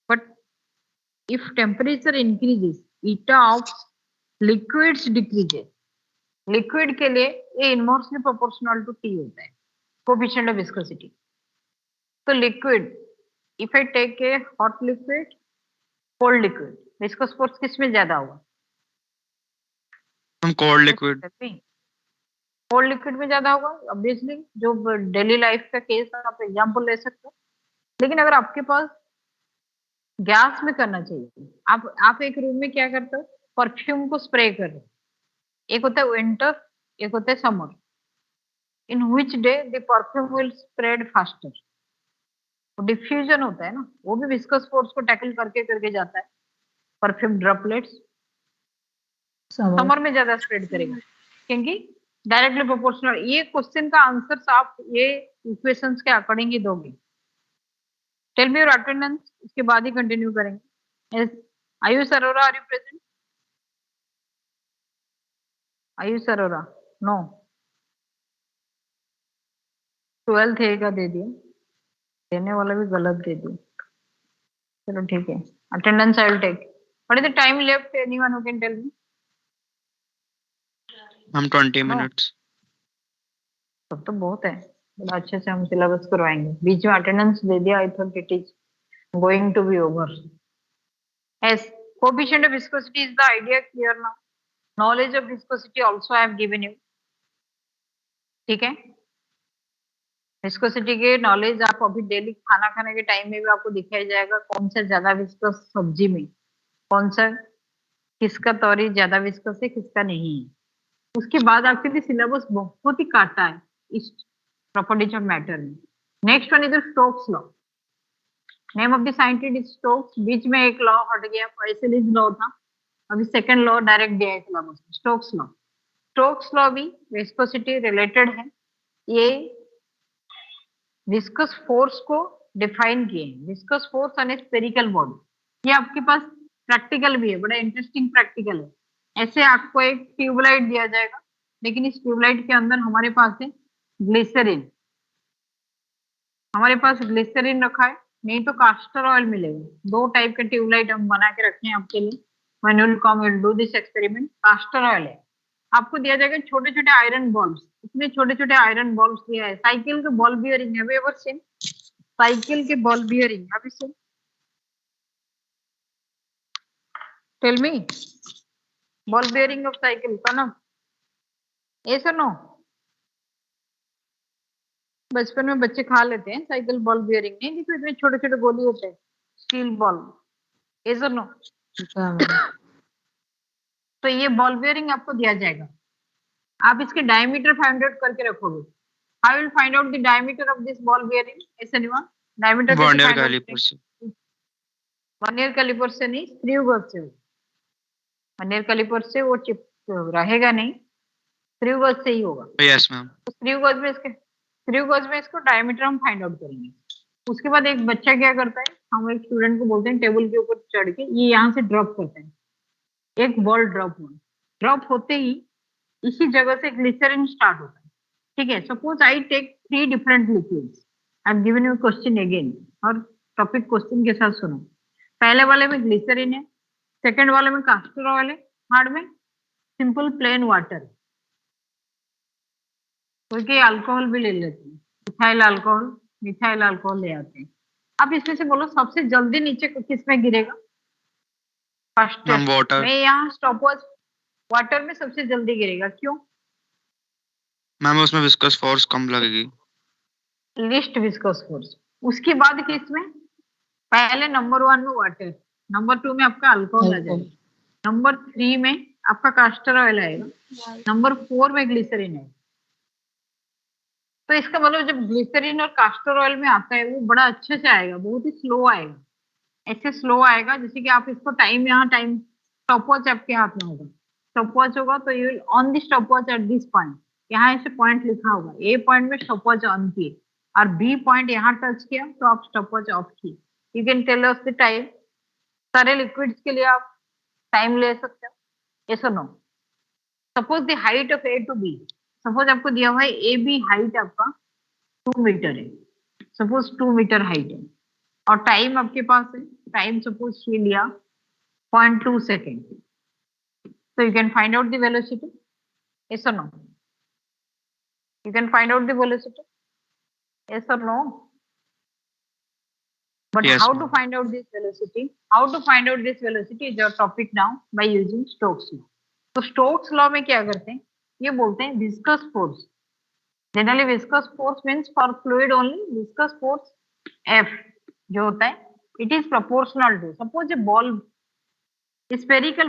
But if temperature increases, eta of liquids decreases. Liquid के लिए ये inversely proportional to T होता है, coefficient of viscosity. तो liquid, if I take a hot liquid, cold liquid, viscous force किसमें ज्यादा होगा? Some cold liquid. Cold liquid में ज्यादा होगा ऑब्वियसली, जो डेली लाइफ का केस आप एग्जांपल ले सकते हो। लेकिन अगर आपके पास गैस में करना चाहिए, आप एक रूम में क्या करते हो, परफ्यूम को स्प्रे कर रहे हो। एक होता है विंटर, एक होता है summer. In which day the perfume will spread faster. Diffusion होता है ना, वो भी विस्कस फोर्स को टैकल करके करके जाता है। परफ्यूम ड्रॉपलेट्स समर में ज्यादा स्प्रेड करेगा क्योंकि डायरेक्टली प्रोपोर्शनल। ये क्वेश्चन का आंसर आप ये इक्वेशंस के अकॉर्डिंग ही दोगे। टेल मी योर अटेंडेंस, इसके बाद ही कंटिन्यू करेंगे। Yes, Ayush Arora, are you present? Ayush Arora, no. 12th A का दे दिया, देने वाला भी गलत दे दिया। चलो ठीक है, attendance I will take. What is the time left, anyone who can tell me? हम 20 minutes. तब तो बहुत है, बड़ा अच्छे से हम सिलेबस करवाएंगे। बीच में अटेंडेंस दे दिया, I thought it is going to be over. Yes, coefficient of viscosity is the idea clear now? Knowledge of viscosity also I have given you. ठीक है, विस्कोसिटी के नॉलेज आप अभी डेली खाना खाने के टाइम में भी आपको दिखाई जाएगा, कौन सा ज्यादा विस्कोस सब्जी में, कौन सा किसका तौरी ज्यादा विस्कोस है, किसका नहीं है। उसके बाद आपके लिए सिलेबस बहुत ही काटा है इस प्रॉपर्टीज ऑफ मैटर में। Next one is Stokes law. Name of the scientist is Stokes. बीच में एक लॉ हट गया, पाइसेलिस लॉ था, अभी सेकंड लॉ डायरेक्ट दिया है सिलेबस में, स्टोक्स लॉ। स्टोक्स लॉ भी विस्कोसिटी रिलेटेड है। ये विस्कस फोर्स को डिफाइन किए हैं, viscous force on A spherical body. ये आपके पास प्रैक्टिकल भी है, बड़ा इंटरेस्टिंग प्रैक्टिकल है। ऐसे आपको एक ट्यूबलाइट दिया जाएगा, लेकिन इस ट्यूबलाइट के अंदर हमारे पास है ग्लिसरीन। हमारे पास ग्लिसरीन रखा है, नहीं तो कास्टर ऑयल मिलेगा। दो टाइप के ट्यूबलाइट हम बना के रखे हैं आपके लिए। When you will come will do this experiment. Caster oil है, आपको दिया जाएगा छोटे छोटे आयरन बॉल्स। इतने छोटे छोटे आयरन बॉल्स दिया है। साइकिल के ball bearing, have you ever seen cycle के ball bearing? Have you seen? Tell me, ball bearing of cycle का नाम? यस और नो? बचपन में बच्चे खा लेते हैं साइकिल बॉल बियरिंग, नहीं देखो इतने छोटे छोटे गोली होते हैं, स्टील बॉल। यस और नो? तो ये बॉल बियरिंग आपको दिया जाएगा, आप इसके डायमीटर फाइंड आउट करके रखोगे। I will find out the diameter of this ball bearing. ऐसा नहीं हुआ, डायमीटर वर्नियर कैलिपर से। वर्नियर कैलिपर से नहीं, स्क्रू गेज से। वर्नियर कैलिपर से वो चिप रहेगा नहीं, स्क्रू गेज से ही होगा। Yes ma'am. तो स्क्रू गेज में इसको डायमीटर हम फाइंड आउट करेंगे। उसके बाद एक बच्चा क्या करता है, हम एक स्टूडेंट को बोलते हैं टेबल के ऊपर चढ़ के ये यहाँ से ड्रॉप करता है, एक बॉल ड्रॉप हुआ। ड्रॉप होते ही इसी जगह से ग्लिसरीन स्टार्ट होता है। ठीक है, suppose I take 3 different liquids. I am given you question again, और टॉपिक क्वेश्चन के साथ सुनो। पहले वाले में ग्लिसरीन है, सेकंड वाले में कास्टर ऑयल है, थर्ड में सिंपल प्लेन वाटर है। क्योंकि अल्कोहल भी ले लेते हैं, मिथाइल अल्कोहल ले आते हैं। अब इसमें से बोलो सबसे जल्दी नीचे किस में गिरेगा? फर्स्ट वाटर में। यहाँ स्टॉपवॉच वाटर में सबसे जल्दी गिरेगा, क्यों? मैम उसमें विस्कस फोर्स कम लगेगी, लिस्ट विस्कस फोर्स। उसके बाद किसमें? पहले नंबर 1 में वाटर, नंबर 2 में आपका अल्कोहल आ जाएगा, नंबर 3 में आपका कास्टर ऑयल आएगा, नंबर 4 में ग्लिसरीन है। तो इसका मतलब जब ग्लिसरीन और कास्टर ऑयल में आता है वो बड़ा अच्छे से आएगा, बहुत ही स्लो आएगा। ऐसे स्लो आएगा जैसे कि आप इसको टाइम, यहाँ टाइम स्टॉपवॉच आपके हाथ में होगा, स्टॉपवॉच होगा तो you will on the stopwatch at this point यहाँ ऐसे पॉइंट लिखा होगा, ए पॉइंट में स्टॉपवॉच ऑन किए और बी पॉइंट यहाँ टच किया तो आप स्टॉपवॉच ऑफ किए। You can tell us the time. सारे लिक्विड्स के लिए आप टाइम ले सकते हो, यस और no. Suppose the height of A to B, सपोज आपको दिया हुआ है ए बी हाइट आपका 2 मीटर है, सपोज 2 मीटर हाइट है और टाइम आपके पास है, टाइम सपोज ये लिया 0.2 second, so you can find out the velocity, yes or no? You can find out the velocity, yes or no? But Yes, how ma'am. to find out this velocity? How to find out this velocity is our topic now by using Stokes law. तो Stokes law में क्या करते हैं, ये बोलते हैं viscous force. Generally viscous force means for fluid only, viscous force F जो होता है, it is proportional to, suppose a ball, spherical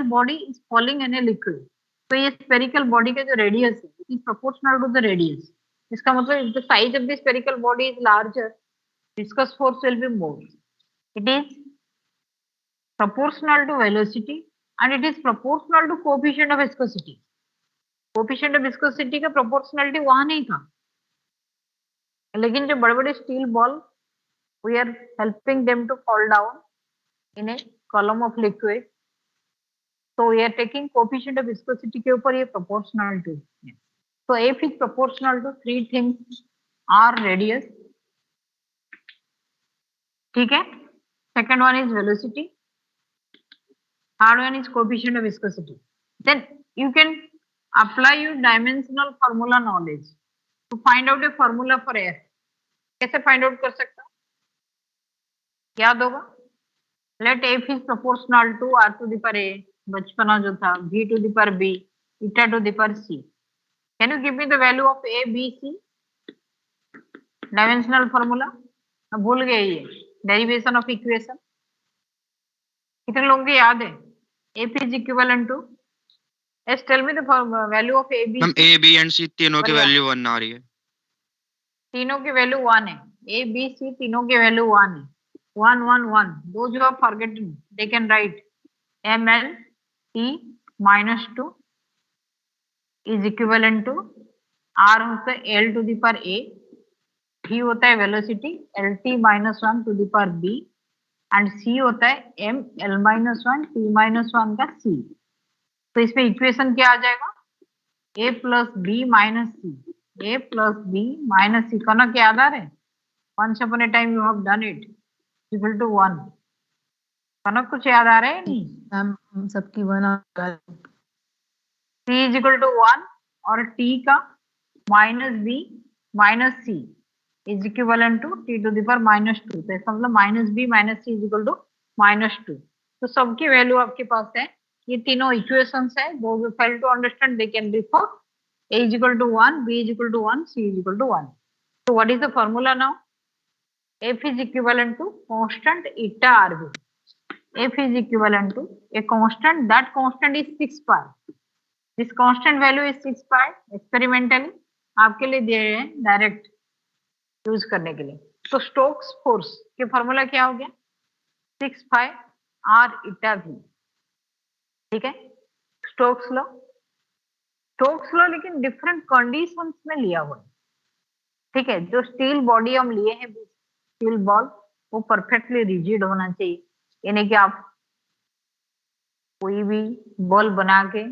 body is falling in a liquid, तो ये spherical body का जो radius है, it is proportional to the radius. इसका मतलब if the size of the spherical body is larger, viscous force will be more. It is proportional to velocity and it is proportional to coefficient of viscosity. Coefficient of viscosity का proportionality वहां नहीं था, लेकिन जो बड़े-बड़े steel ball, we are helping them to fall down in a column of liquid, so we are taking coefficient of viscosity के ऊपर ये proportional to है. So F is proportional to 3 things, R radius, ठीक है, second one is velocity, third one is coefficient of viscosity. Then you can apply your dimensional formula knowledge to find out a formula for F. कैसे find out कर सकता हूँ, याद होगा, let F is proportional to R to the power A, बचपना जो था, V to the power B, eta to the power C. Can you give me the value of A, B, C? Dimensional formula भूल गए, ये derivation of equation कितने लोगों को याद है? F is equivalent to, yes, tell me the value of A, B, ma'am C. A B and C तीनों की बढ़िया। वैल्यू 1 आ रही है। तीनों की वैल्यू 1 है, A, B, C तीनों की वैल्यू 1 है, 1 1 1. Those who have forgotten, they can write ml t minus 2 is equivalent to R होता है L to the power A, V होता है velocity LT minus 1 to the power B and C होता है M L minus 1 T minus 1 का C. तो इसमें equation क्या आ जाएगा, A plus B minus C, A plus B minus C, कौन क्या याद आ रहे हैं, once upon a time you have done it, equal to 1, कौन कुछ याद आ रहा है नहीं, मैम सबकी 1 आ रहा है। C is equal to 1 और T का minus B minus C is equivalent to T to the power minus 2, तो इसका मतलब minus B minus C is equal to minus 2. तो सबकी वैल्यू आपके पास है, ये तीनों इक्वेशंस है, those who fail to understand they can refer A is equal to 1, B is equal to 1, C is equal to 1. So what is the formula now? F is equivalent to constant eta RV. F is equivalent to a constant, that constant is 6 pi. This constant value is 6 pi. Experimentally आपके लिए दे रहे हैं direct use करने के लिए. तो Stokes force के formula क्या हो गया, 6 pi R eta V, ठीक है. स्टोक्स लॉ लेकिन डिफरेंट कंडीशंस में लिया हुआ है, ठीक है. जो स्टील बॉडी हम लिए हैं, स्टील बॉल, वो परफेक्टली रिजिड होना चाहिए, यानी कि आप कोई भी बॉल बना के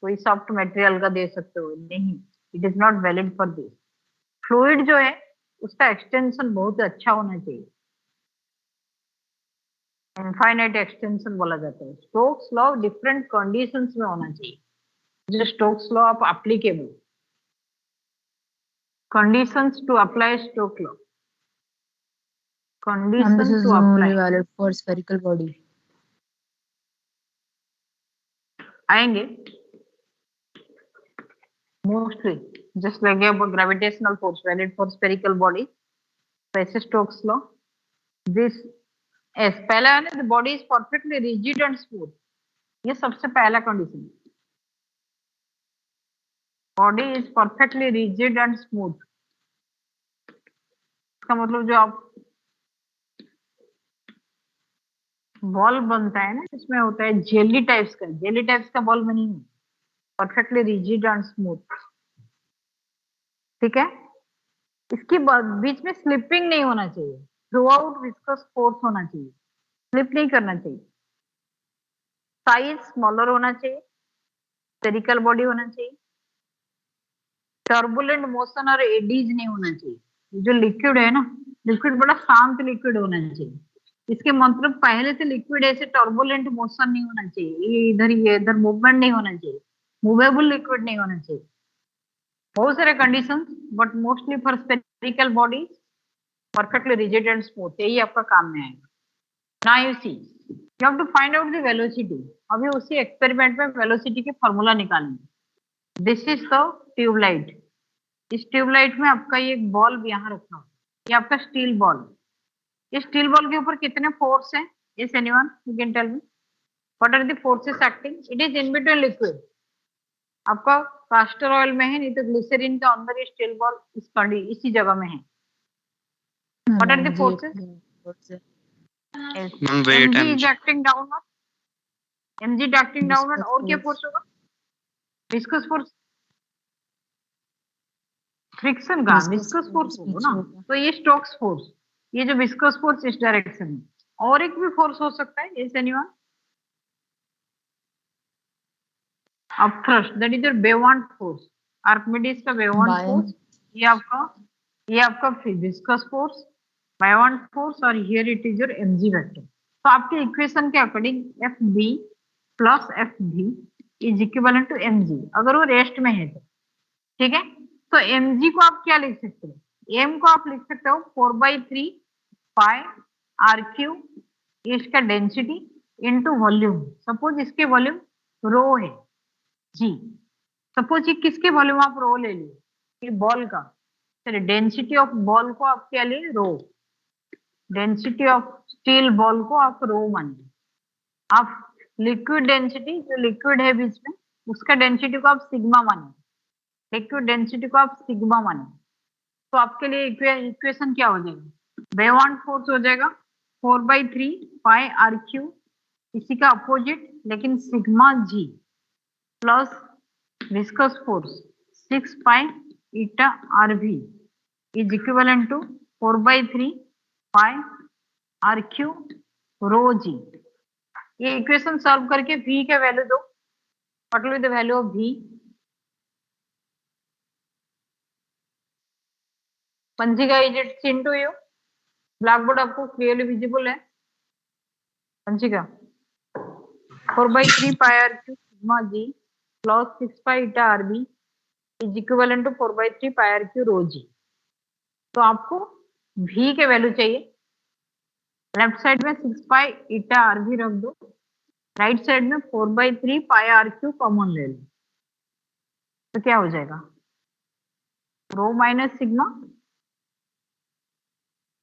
कोई सॉफ्ट मटेरियल का दे सकते हो, नहीं, it is not valid for this. Fluid जो है उसका एक्सटेंशन बहुत अच्छा होना चाहिए, इनफाइनाइट एक्सटेंशन बोला जाता है. स्टोक्स लॉ डिफरेंट कंडीशंस में होना चाहिए. जो स्टोक्स लॉ आप applicable conditions to apply Stokes law, And this conditions is to only apply valid for spherical body. आएंगे mostly, just like gravitational force valid for spherical body. तो ऐसे Stokes law this is पहला है ना, the body is perfectly rigid and smooth, ये सबसे पहला कंडीशन. Body is perfectly rigid and smooth, इसका मतलब जो आप बॉल बनता है ना, इसमें होता है जेली टाइप्स का बॉल में नहीं है, परफेक्टली रिजिड एंड स्मूथ. ठीक है, इसके बीच में स्लिपिंग नहीं होना चाहिए, थ्रू आउट विस्कस फोर्स होना चाहिए, स्लिप नहीं करना चाहिए, साइज स्मॉलर होना चाहिए, स्फेरिकल बॉडी होना चाहिए, टर्बुलेंट मोशन और एडीज नहीं होना चाहिए। जो लिक्विड है ना, लिक्विड बड़ा शांत लिक्विड होना चाहिए, इसके मतलब पहले से लिक्विड ऐसे टर्बुलेंट मोशन नहीं होना चाहिए, ये इधर मूवमेंट नहीं होना चाहिए, मूवेबल लिक्विड नहीं होना चाहिए। बहुत सारे conditions, but mostly for spherical body perfectly rigid and smooth, यही आपका काम में आएगा। Now you see, you have to find out the velocity. अभी उसी एक्सपेरिमेंट में वेलोसिटी की फॉर्मूला निकालेंगे। This is the tubelight. इस ट्यूबलाइट में आपका ये एक बॉल यहाँ रखा हुआ, ये आपका स्टील बॉल। इस स्टील बॉल के ऊपर कितने फोर्स हैं? इस anyone you can tell me what are the forces acting? It is in between liquid. आपका कास्टर ऑयल में है, नहीं तो ग्लिसरीन के अंदर ये स्टील बॉल इसी जगह में है। What are the forces? Ma'am weight mg is acting downward, mg is acting downward, और क्या फोर्स होगा? विस्कस फोर्स, फ्रिक्शन का विस्कस फोर्स होगा ना, तो ये स्टोक्स फोर्स, ये जो विस्कस फोर्स इस डायरेक्शन में। और एक भी फोर्स हो सकता है, इस anyone upthrust, that is your buoyant force, Archimedes का बेवांट फोर्स। ये आपका विस्कस फोर्स, बेवांट फोर्स, और here it is your mg vector. तो आपके इक्वेशन के according Fb plus Fv is equivalent to mg, अगर वो रेस्ट में है तो। ठीक है, तो mg को आप क्या लिख सकते हो? m को आप लिख सकते हो 4/3 पाई r3 इसका डेंसिटी इनटू वॉल्यूम। सपोज इसके वॉल्यूम रो है जी, सपोज ये किसके वॉल्यूम आप रो ले लिए? ये बॉल का, चलिए डेंसिटी ऑफ बॉल को आप क्या लिए? रो। डेंसिटी ऑफ स्टील बॉल को आप रो मानिए। आप लिक्विड डेंसिटी, जो लिक्विड है बीच में, उसका डेंसिटी को आप सिग्मा मानिए, लिक्विड डेंसिटी को आप सिग्मा मानिए। तो आपके लिए इक्वेशन क्या हो जाएगा? बेवांट फोर्स हो जाएगा 4/3 पाई r3, इसी का अपोजिट लेकिन sigma g, plus viscous force 6 pi eta rv is equivalent to 4/3 pi r3 rho g. ये इक्वेशन सॉल्व करके v के वैल्यू दो। What will be the value of v? Panchika, is it seen to you? Blackboard आपको clearly visible है? Panchika, 4/3 pi r3 sigma g plus 6 pi eta rb is equivalent to 4/3 pi r3 rho g. तो आपको v के value चाहिए। Left side में 6 pi eta rb रख दो, right side में 4/3 पाई r3 कॉमन ले लो, तो क्या हो जाएगा? Rho minus sigma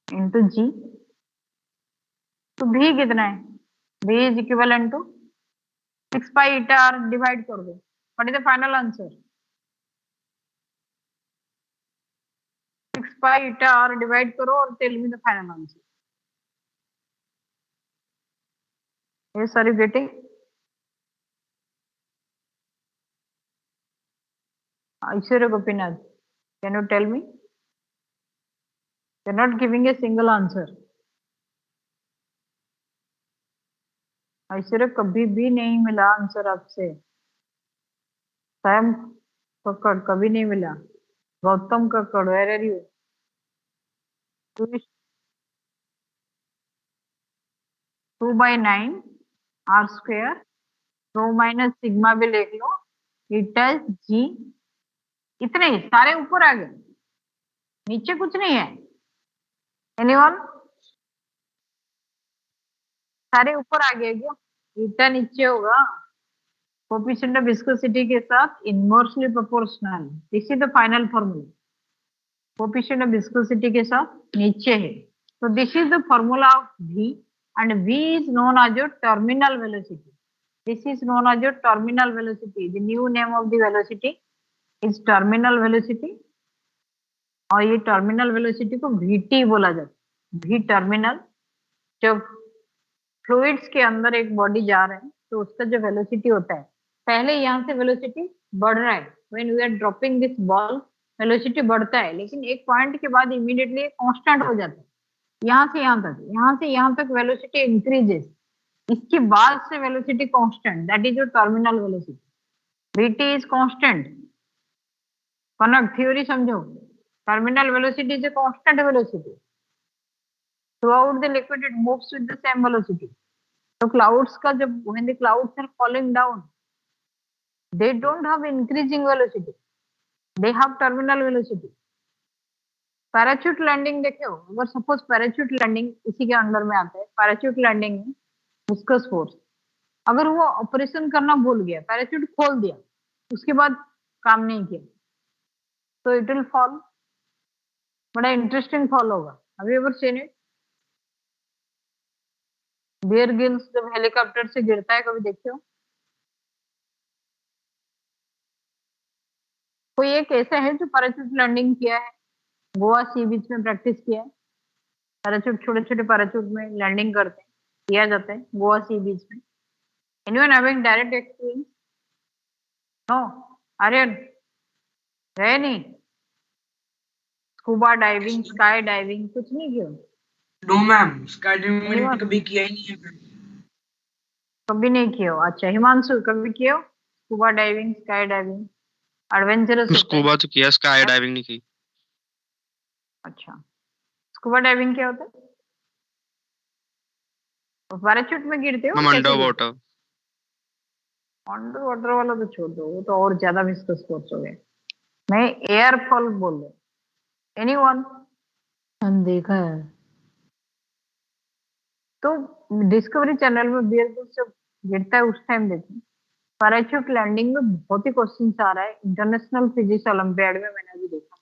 into g. तो v कितना है? v is equivalent to 6 pi eta r divide कर दो। What is the final answer? 6 pi eta r divide करो और tell me the final answer. Yes, are you getting? Aishwarya Gopinath, can you tell me? You're not giving a single answer. Aishwarya, कभी भी नहीं मिला answer आपसे। Sam Kakkar कभी नहीं मिला। Gautam Kakkar, where are you? 2/9 r square, rho minus sigma भी लिख लो, ईटा जी। इतने ही सारे ऊपर आ गए, नीचे कुछ नहीं है। एनीवन? सारे ऊपर आ गए क्या? ईटा नीचे होगा, कोएफिशिएंट ऑफ विस्कोसिटी के साथ inversely proportional. This is the final formula. Coefficient of viscosity के साथ नीचे है, तो this is the formula of v, and v is known as your terminal velocity. This is known as your terminal velocity. The new name of the velocity is terminal velocity, और ये terminal velocity को vt बोला जाता है। v terminal, जब fluids के अंदर एक बॉडी जा रहे हैं तो उसका जो वेलोसिटी होता है, पहले यहाँ से वेलोसिटी बढ़ रहा है, when we are dropping this ball velocity बढ़ता है, लेकिन एक पॉइंट के बाद इमीडिएटली कांस्टेंट हो जाता है। यहाँ से यहाँ तक वेलोसिटी इंक्रीजेस, इसके बाद से velocity constant, that is your terminal velocity. vt is constant. Kanak theory समझो, terminal velocity is a constant velocity throughout the liquid, it moves with the same velocity. तो clouds का जब when the clouds are falling down, they don't have increasing velocity, they have terminal velocity. Parachute landing देखे हो, अगर suppose parachute landing इसी के under में आता है, पैराशूट लैंडिंग में विस्कस फोर्स, अगर वो ऑपरेशन करना भूल गया, पैराशूट खोल दिया, उसके बाद काम नहीं किया, तो इट विल फॉल। बड़ा इंटरेस्टिंग फॉल होगा। Have you ever seen it? Bear Grylls जब हेलीकॉप्टर से गिरता है, कभी देखे हो? कोई एक ऐसा है जो पैराशूट लैंडिंग किया है, गोवा सी बीच में प्रैक्टिस किया है, पैराशूट छोटे छोटे पैराशूट में लैंडिंग करते हैं, किया जाता है गोवा सी बीच में। Anyone having direct experience? No? Aryan है नहीं? स्कूबा डाइविंग, स्काई डाइविंग कुछ नहीं किया? नो मैम, स्काई डाइविंग मैंने कभी किया ही नहीं है मैम। कभी नहीं किया हो? अच्छा, हिमांशु कभी किया हो scuba diving, sky diving? Adventurous होता है। स्कूबा तो किया, स्काई डाइविंग नहीं की। अच्छा, स्कूबा डाइविंग क्या होता है? पैराशूट में गिरते हो? हम अंडर वाटर। अंडर वाटर वाला तो छोड़ दो, वो तो और ज्यादा विस्कस फोर्स हो गए। मैं एयर फॉल बोल रहा हूँ। एनीवन? हम देखा है। तो डिस्कवरी चैनल में बियर ग्रिल्स जब गिरता है उस टाइम देखें। पैराशूट लैंडिंग में बहुत ही क्वेश्चन आ रहा है, इंटरनेशनल फिजिक्स ओलंपियाड में मैंने अभी देखा,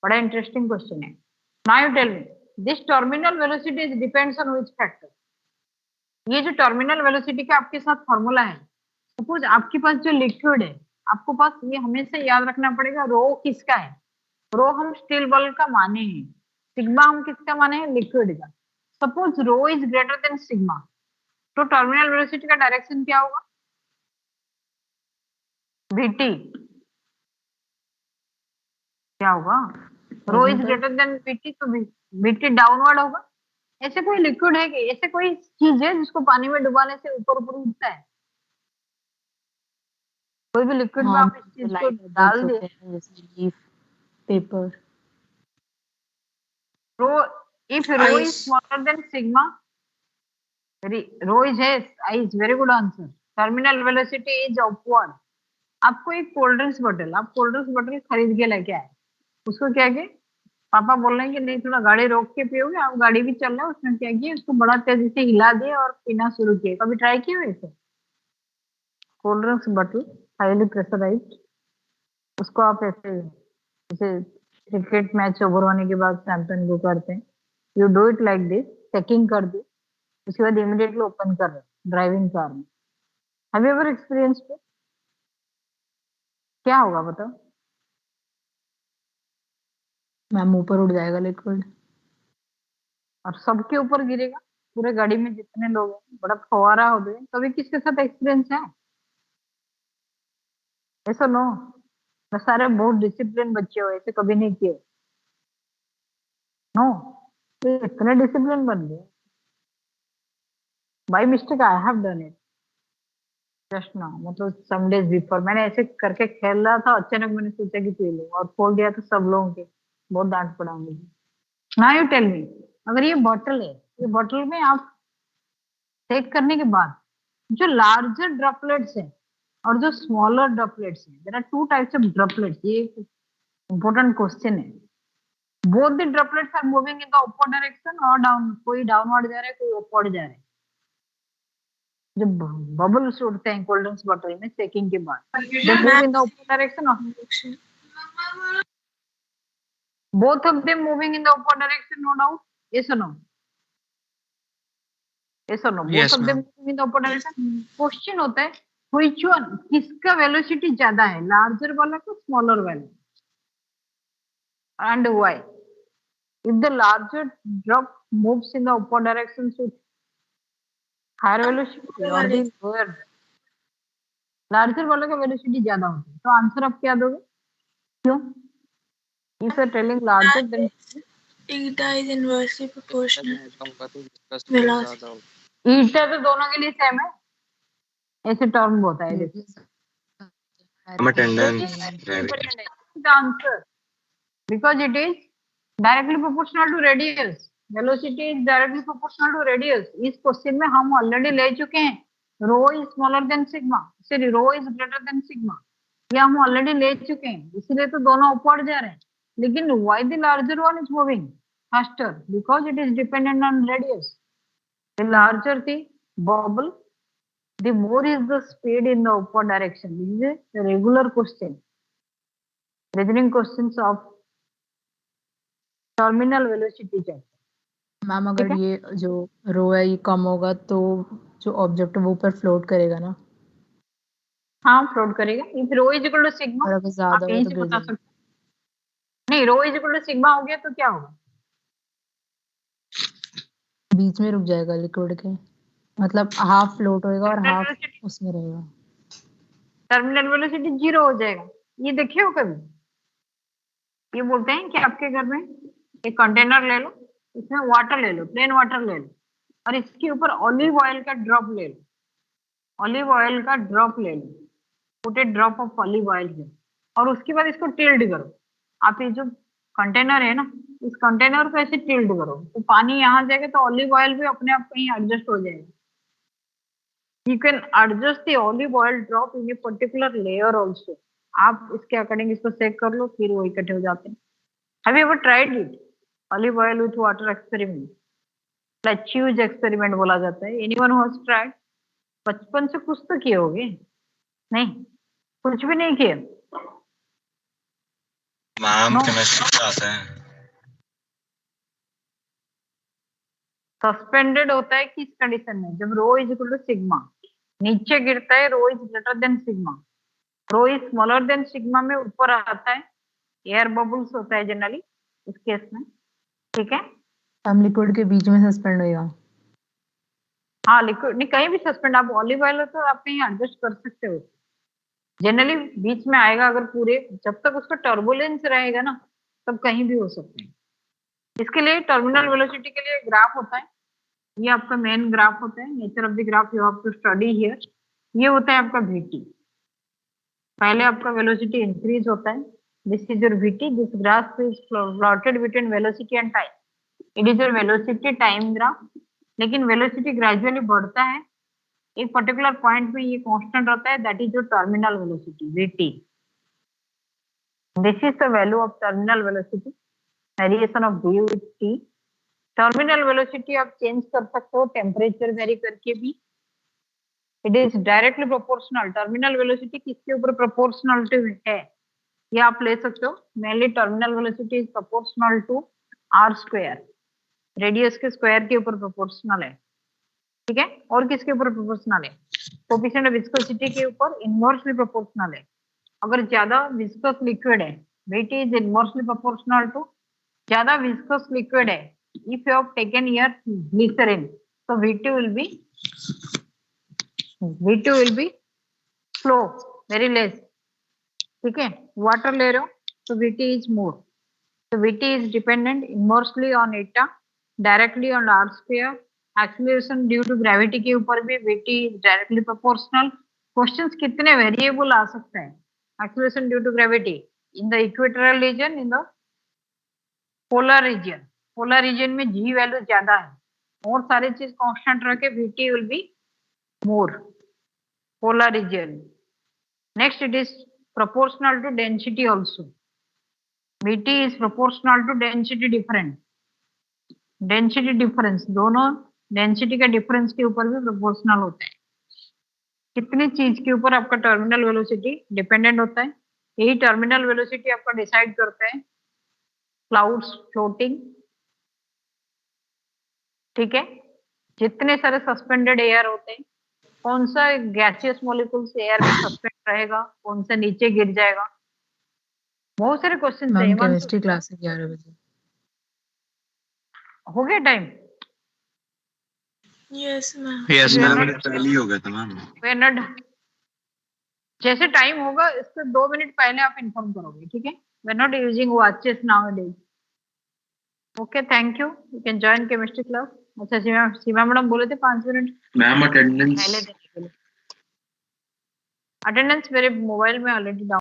बड़ा इंटरेस्टिंग क्वेश्चन है। Now you tell me, this terminal velocity depends on which factor? ये जो टर्मिनल वेलोसिटी का आपके साथ फॉर्मूला है, सपोज आपके पास जो लिक्विड है, आपको पास ये हमेशा याद रखना पड़ेगा, रो किसका है? रो हम स्टील बॉल का माने हैं, सिग्मा हम किसका माने हैं? लिक्विड का। Suppose rho is greater than sigma, तो टर्मिनल वेलोसिटी का डायरेक्शन क्या होगा? vt क्या होगा? Rho is greater than vt, तो vt डाउनवर्ड होगा। ऐसे कोई लिक्विड है कि ऐसे कोई चीज है जिसको पानी में डुबाने से ऊपर ऊपर उठता है? कोई भी लिक्विड में आप इस चीज को डाल दे, जैसे leaf paper. Rho if rho is Ice. Smaller than sigma, rho is ice, very good answer. Terminal velocity is upward. आपको एक कोल्ड ड्रिंक्स बोतल, आप कोल्ड ड्रिंक्स बोतल खरीद के लेके आए, उसको क्या किया, पापा बोल रहे हैं कि नहीं थोड़ा गाड़ी रोक के पियोगे, आप गाड़ी भी चल रहा है, उसने क्या किया, उसको बड़ा तेजी से हिला दिया और पीना शुरू किया। कभी ट्राई किया वैसे? कोल्ड ड्रिंक्स बोतल हाईली प्रेशराइज्ड, उसको आप ऐसे जैसे क्रिकेट मैच ओवर होने के बाद चैंपियन को करते हैं, you do it like this, checking कर दी, उसके बाद इमीडिएटली ओपन कर रहे ड्राइविंग कार में। Have you ever experienced? क्या होगा बताओ? मैम ऊपर उड़ जाएगा लिक्विड। और सबके ऊपर गिरेगा, पूरे गाड़ी में जितने लोग हैं, बड़ा फवारा हो गए। कभी किसके साथ एक्सपीरियंस है ऐसा? नो? मैं सारे बहुत डिसिप्लिन बच्चे हो, ऐसे कभी नहीं किए। नो? तो इतने डिसिप्लिन बन गए। By mistake I have done it just now, मतलब सम डेज बिफोर। मैंने ऐसे करके खेल रहा था, अचानक मैंने सोचा कि पी लूं और खोल दिया, तो सब लोगों के बहुत डांट पड़ा मुझे। नाउ यू टेल मी, अगर ये बॉटल है, ये बॉटल में आप टेक करने के बाद जो लार्जर ड्रॉपलेट्स है और जो स्मॉलर ड्रॉपलेट्स है, there are two types of droplets. ये एक इंपॉर्टेंट क्वेश्चन है। Both the droplets are moving in the upward direction और डाउन, कोई डाउनवर्ड जा रहा है, कोई अपवर्ड जा रहा है। जो बबल्स उड़ते हैं कोल्ड ड्रिंक्स बॉटल में सेकिंग के बाद, they move in the upward direction और both of them moving in the upward direction, no doubt? Yes or no? Yes or no? Both Yes, of them ma'am. moving in the upward direction. Question होता है which one, किसका velocity ज्यादा है, larger वाला का smaller वाला? And why? If the larger drop moves in the upward direction, so higher velocity or the lower, larger वाला का वेलोसिटी ज्यादा होता है। तो आंसर आप क्या दोगे? क्यों? If you're telling larger, then Eta is inversely proportional. कम का तो discuss Velocity. ज्यादा होगा। eta तो दोनों के लिए सेम है, ऐसे टर्म होता है देखो। Attendance The answer, because it is directly proportional to radius. Velocity is directly proportional to radius. इस क्वेश्चन में हम ऑलरेडी ले चुके हैं, rho is smaller than sigma, sorry rho is greater than sigma, ये हम ऑलरेडी ले चुके हैं, इसलिए तो दोनों ऊपर जा रहे हैं। लेकिन why the larger one is moving faster? Because it is dependent on radius. The larger the bubble, the more is the speed in the upward direction. This is a regular question. Reasoning questions of terminal velocity chapter. Ma'am अगर ये जो रो है ये कम होगा तो जो object है वो ऊपर फ्लोट करेगा ना? हाँ फ्लोट करेगा। If rho is equal to sigma, और अगर ज्यादा आप हो यहीं तो से गिर बता जाएगा। सकते हैं। नहीं, रो इज इक्वल टू सिग्मा हो गया तो क्या होगा? बीच में रुक जाएगा लिक्विड के, मतलब हाफ फ्लोट होएगा और हाफ उसमें रहेगा। टर्मिनल वेलोसिटी जीरो हो जाएगा। ये देखे हो कभी? ये बोलते हैं कि आपके घर में एक कंटेनर ले लो, इसमें वाटर ले लो, प्लेन वाटर ले लो, और इसके ऊपर ऑलिव ऑयल का ड्रॉप ले लो, ऑलिव ऑयल का ड्रॉप ले लो, put a drop of olive oil है, और उसके बाद इसको टिल्ड करो। आप ये जो कंटेनर है ना, इस कंटेनर को ऐसे टिल्ड करो तो पानी यहाँ जाएगा तो ऑलिव ऑयल भी अपने आप कहीं एडजस्ट हो जाएगा। You can adjust the olive oil drop in a particular layer also. आप इसके अकॉर्डिंग इसको सेक कर लो, फिर वो इकट्ठे हो जाते हैं। Have you ever tried it? Olive oil with water experiment, Lachuse experiment बोला जाता है। Anyone who has tried? बचपन से कुछ तो किए होगे? नहीं, कुछ भी नहीं किए। मैम केमिस्ट्री आता है। सस्पेंडेड होता है किस कंडीशन में? जब rho is equal to sigma, नीचे गिरता है, rho is greater than sigma, rho is smaller than sigma में ऊपर आता है, एयर बबल्स होता है जनरली इस केस में, ठीक है। हम लिक्विड के बीच में सस्पेंड होएगा। हाँ लिक्विड नहीं, कहीं भी सस्पेंड, आप ऑलिव ऑयल हो तो आप कहीं एडजस्ट कर सकते हो, जनरली बीच में आएगा। अगर पूरे जब तक उसका टर्बुलेंस रहेगा ना तब कहीं भी हो सकते हैं। इसके लिए टर्मिनल वेलोसिटी के लिए ग्राफ होता है, ये आपका मेन ग्राफ होता है, nature of the graph you have to study here. ये होता है आपका VT, पहले आपका वेलोसिटी इंक्रीज होता है, this is your VT, this graph is plotted between velocity and time, it is your velocity time graph. लेकिन वेलोसिटी ग्रेजुअली बढ़ता है, एक पर्टिकुलर पॉइंट में ये कांस्टेंट रहता है, that is your terminal velocity VT। This is the value of terminal velocity, variation of VT। Terminal velocity आप change कर सकते हो टेम्परेचर वेरी करके भी। It is directly proportional, terminal velocity किसके ऊपर प्रोपोर्शनल है ये आप ले सकते हो। Mainly terminal velocity is proportional to r square, radius के स्क्वायर के ऊपर प्रोपोर्शनल है, ठीक है। और किसके ऊपर प्रोपोर्शनल है? कोएफिशिएंट ऑफ विस्कोसिटी के ऊपर इनवर्सली प्रोपोर्शनल है। अगर ज्यादा विस्कस लिक्विड है, VT is inversely proportional to ज्यादा विस्कस लिक्विड है। If you have taken here glycerin, so VT will be slow, very less, ठीक है। वाटर ले रहे हो तो VT is more, so VT is dependent inversely on eta, directly on r square। acceleration due to gravity के ऊपर भी VT is directly proportional। Questions कितने वेरिएबल आ सकते हैं? acceleration due to gravity in the equatorial region, in the polar region, polar region में G value ज्यादा है, और सारी चीज कांस्टेंट रह के VT will be more polar region. Next it is proportional to density also, VT is proportional to density difference, density difference दोनों density का डिफरेंस के ऊपर भी प्रोपोर्शनल होता है। कितनी चीज के ऊपर आपका टर्मिनल वेलोसिटी डिपेंडेंट होता है, यही टर्मिनल वेलोसिटी आपका डिसाइड करता है क्लाउड्स फ्लोटिंग, ठीक है। जितने सारे सस्पेंडेड एयर होते हैं, कौन सा गैसियस मॉलिक्यूल्स एयर में सस्पेंड रहेगा, कौन सा नीचे गिर जाएगा, बहुत सारे क्वेश्चन है। केमिस्ट्री क्लास 11 बजे हो गया time? Yes ma'am. Yes ma'am, पहले ही हो गया था मैम। वेनड जैसे टाइम होगा इससे 2 मिनट पहले आप इन्फॉर्म करोगे, ठीक है। we're not using watches nowadays. Okay, thank you. You can join chemistry class. अच्छा सीमा मैडम बोले थे 5 मिनट मैम अटेंडेंस पहले देने के लिए। अटेंडेंस मेरे मोबाइल में ऑलरेडी डाउन